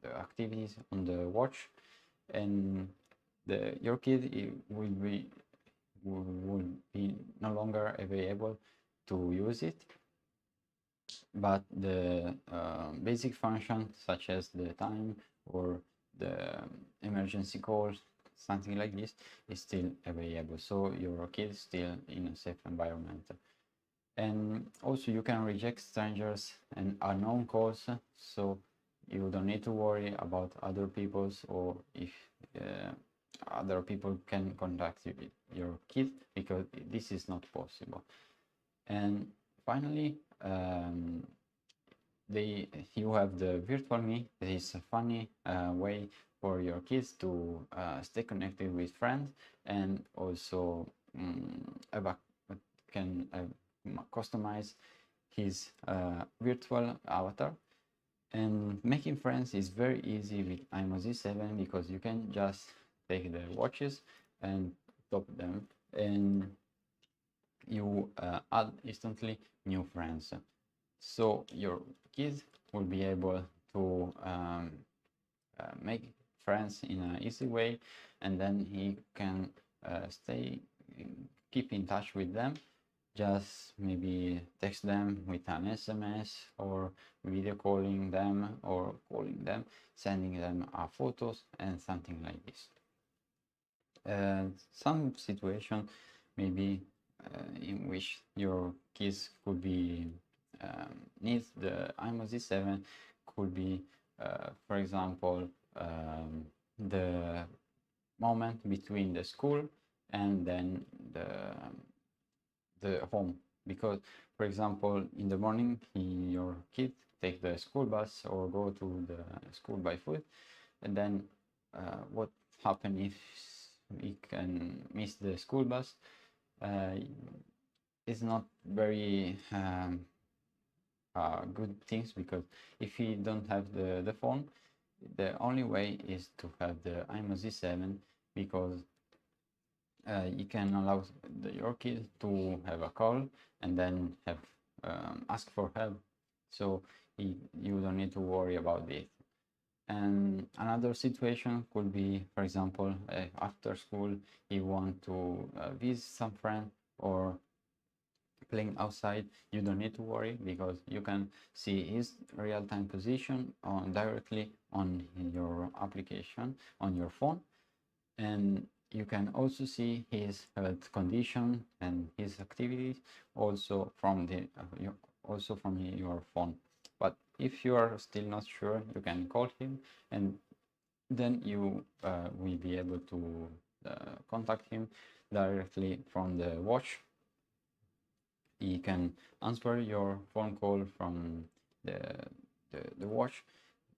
activities on the watch, and your kid will be no longer available to use it, but the basic functions such as the time or the emergency calls, something like this, is still available, so your kid is still in a safe environment. And also you can reject strangers and unknown calls, so you don't need to worry about other people's or if other people can contact your kid, because this is not possible. And finally, you have the virtual me. That is a funny way for your kids to stay connected with friends, and also can customize his virtual avatar. And making friends is very easy with imoo Z7, because you can just take the watches and top them, and you add instantly new friends. So your kids will be able to make friends in an easy way, and then he can keep in touch with them. Just maybe text them with an SMS, or video calling them, or calling them, sending them photos and something like this. Some situation maybe in which your kids could be needs the imoo Z7 could be, for example, the moment between the school and then the home, because for example in the morning your kid take the school bus or go to the school by foot, and then what happen if he can miss the school bus? It's not very good things, because if you don't have the phone, the only way is to have the imoo Z7, because you can allow your kid to have a call and then have ask for help, so you don't need to worry about it. And another situation could be, for example, after school you want to visit some friend or playing outside. You don't need to worry, because you can see his real-time position directly on your application on your phone, and you can also see his health condition and his activities also from your phone. But if you are still not sure, you can call him, and then you will be able to contact him directly from the watch. He can answer your phone call from the watch,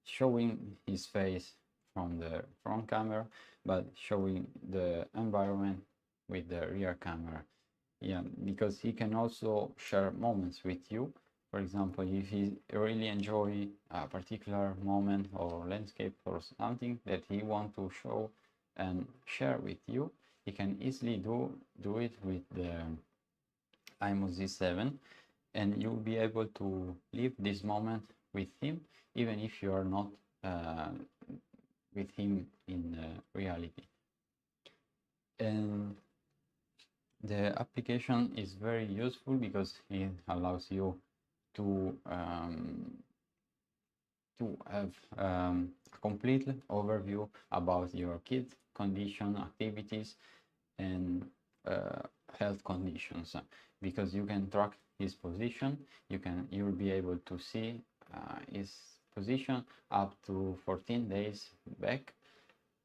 showing his face from the front camera, but showing the environment with the rear camera. Yeah, because he can also share moments with you. For example, if he really enjoy a particular moment or landscape or something that he want to show and share with you, he can easily do it with the imoo Z7, and you'll be able to live this moment with him, even if you are not with him in reality. And the application is very useful because it allows you to have a complete overview about your kid's condition, activities, and health conditions, because you can track his position. You'll be able to see his position up to 14 days back,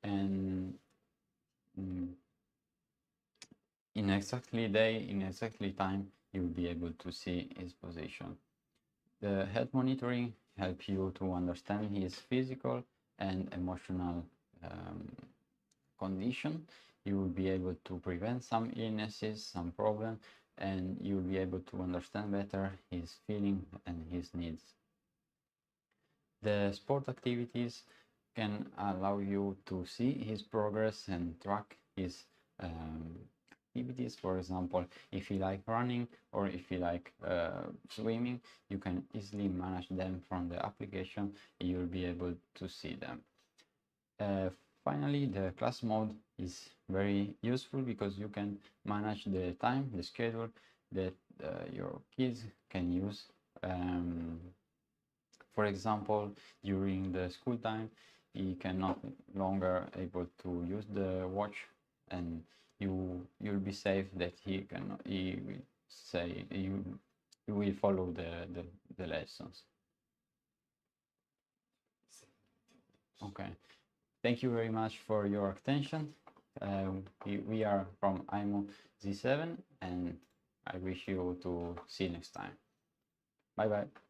and in exactly time you'll be able to see his position. The health monitoring helps you to understand his physical and emotional condition. You will be able to prevent some illnesses, some problems, and you will be able to understand better his feeling and his needs. The sport activities can allow you to see his progress and track his activities. For example, if you like running or if you like swimming, you can easily manage them from the application. You'll be able to see them. Finally, the class mode is very useful because you can manage the time, the schedule that your kids can use. For example, during the school time, he cannot longer able to use the watch, and you'll be safe that he will say you will follow the lessons. Okay. Thank you very much for your attention. We are from imoo Z7, and I wish you to see you next time. Bye bye.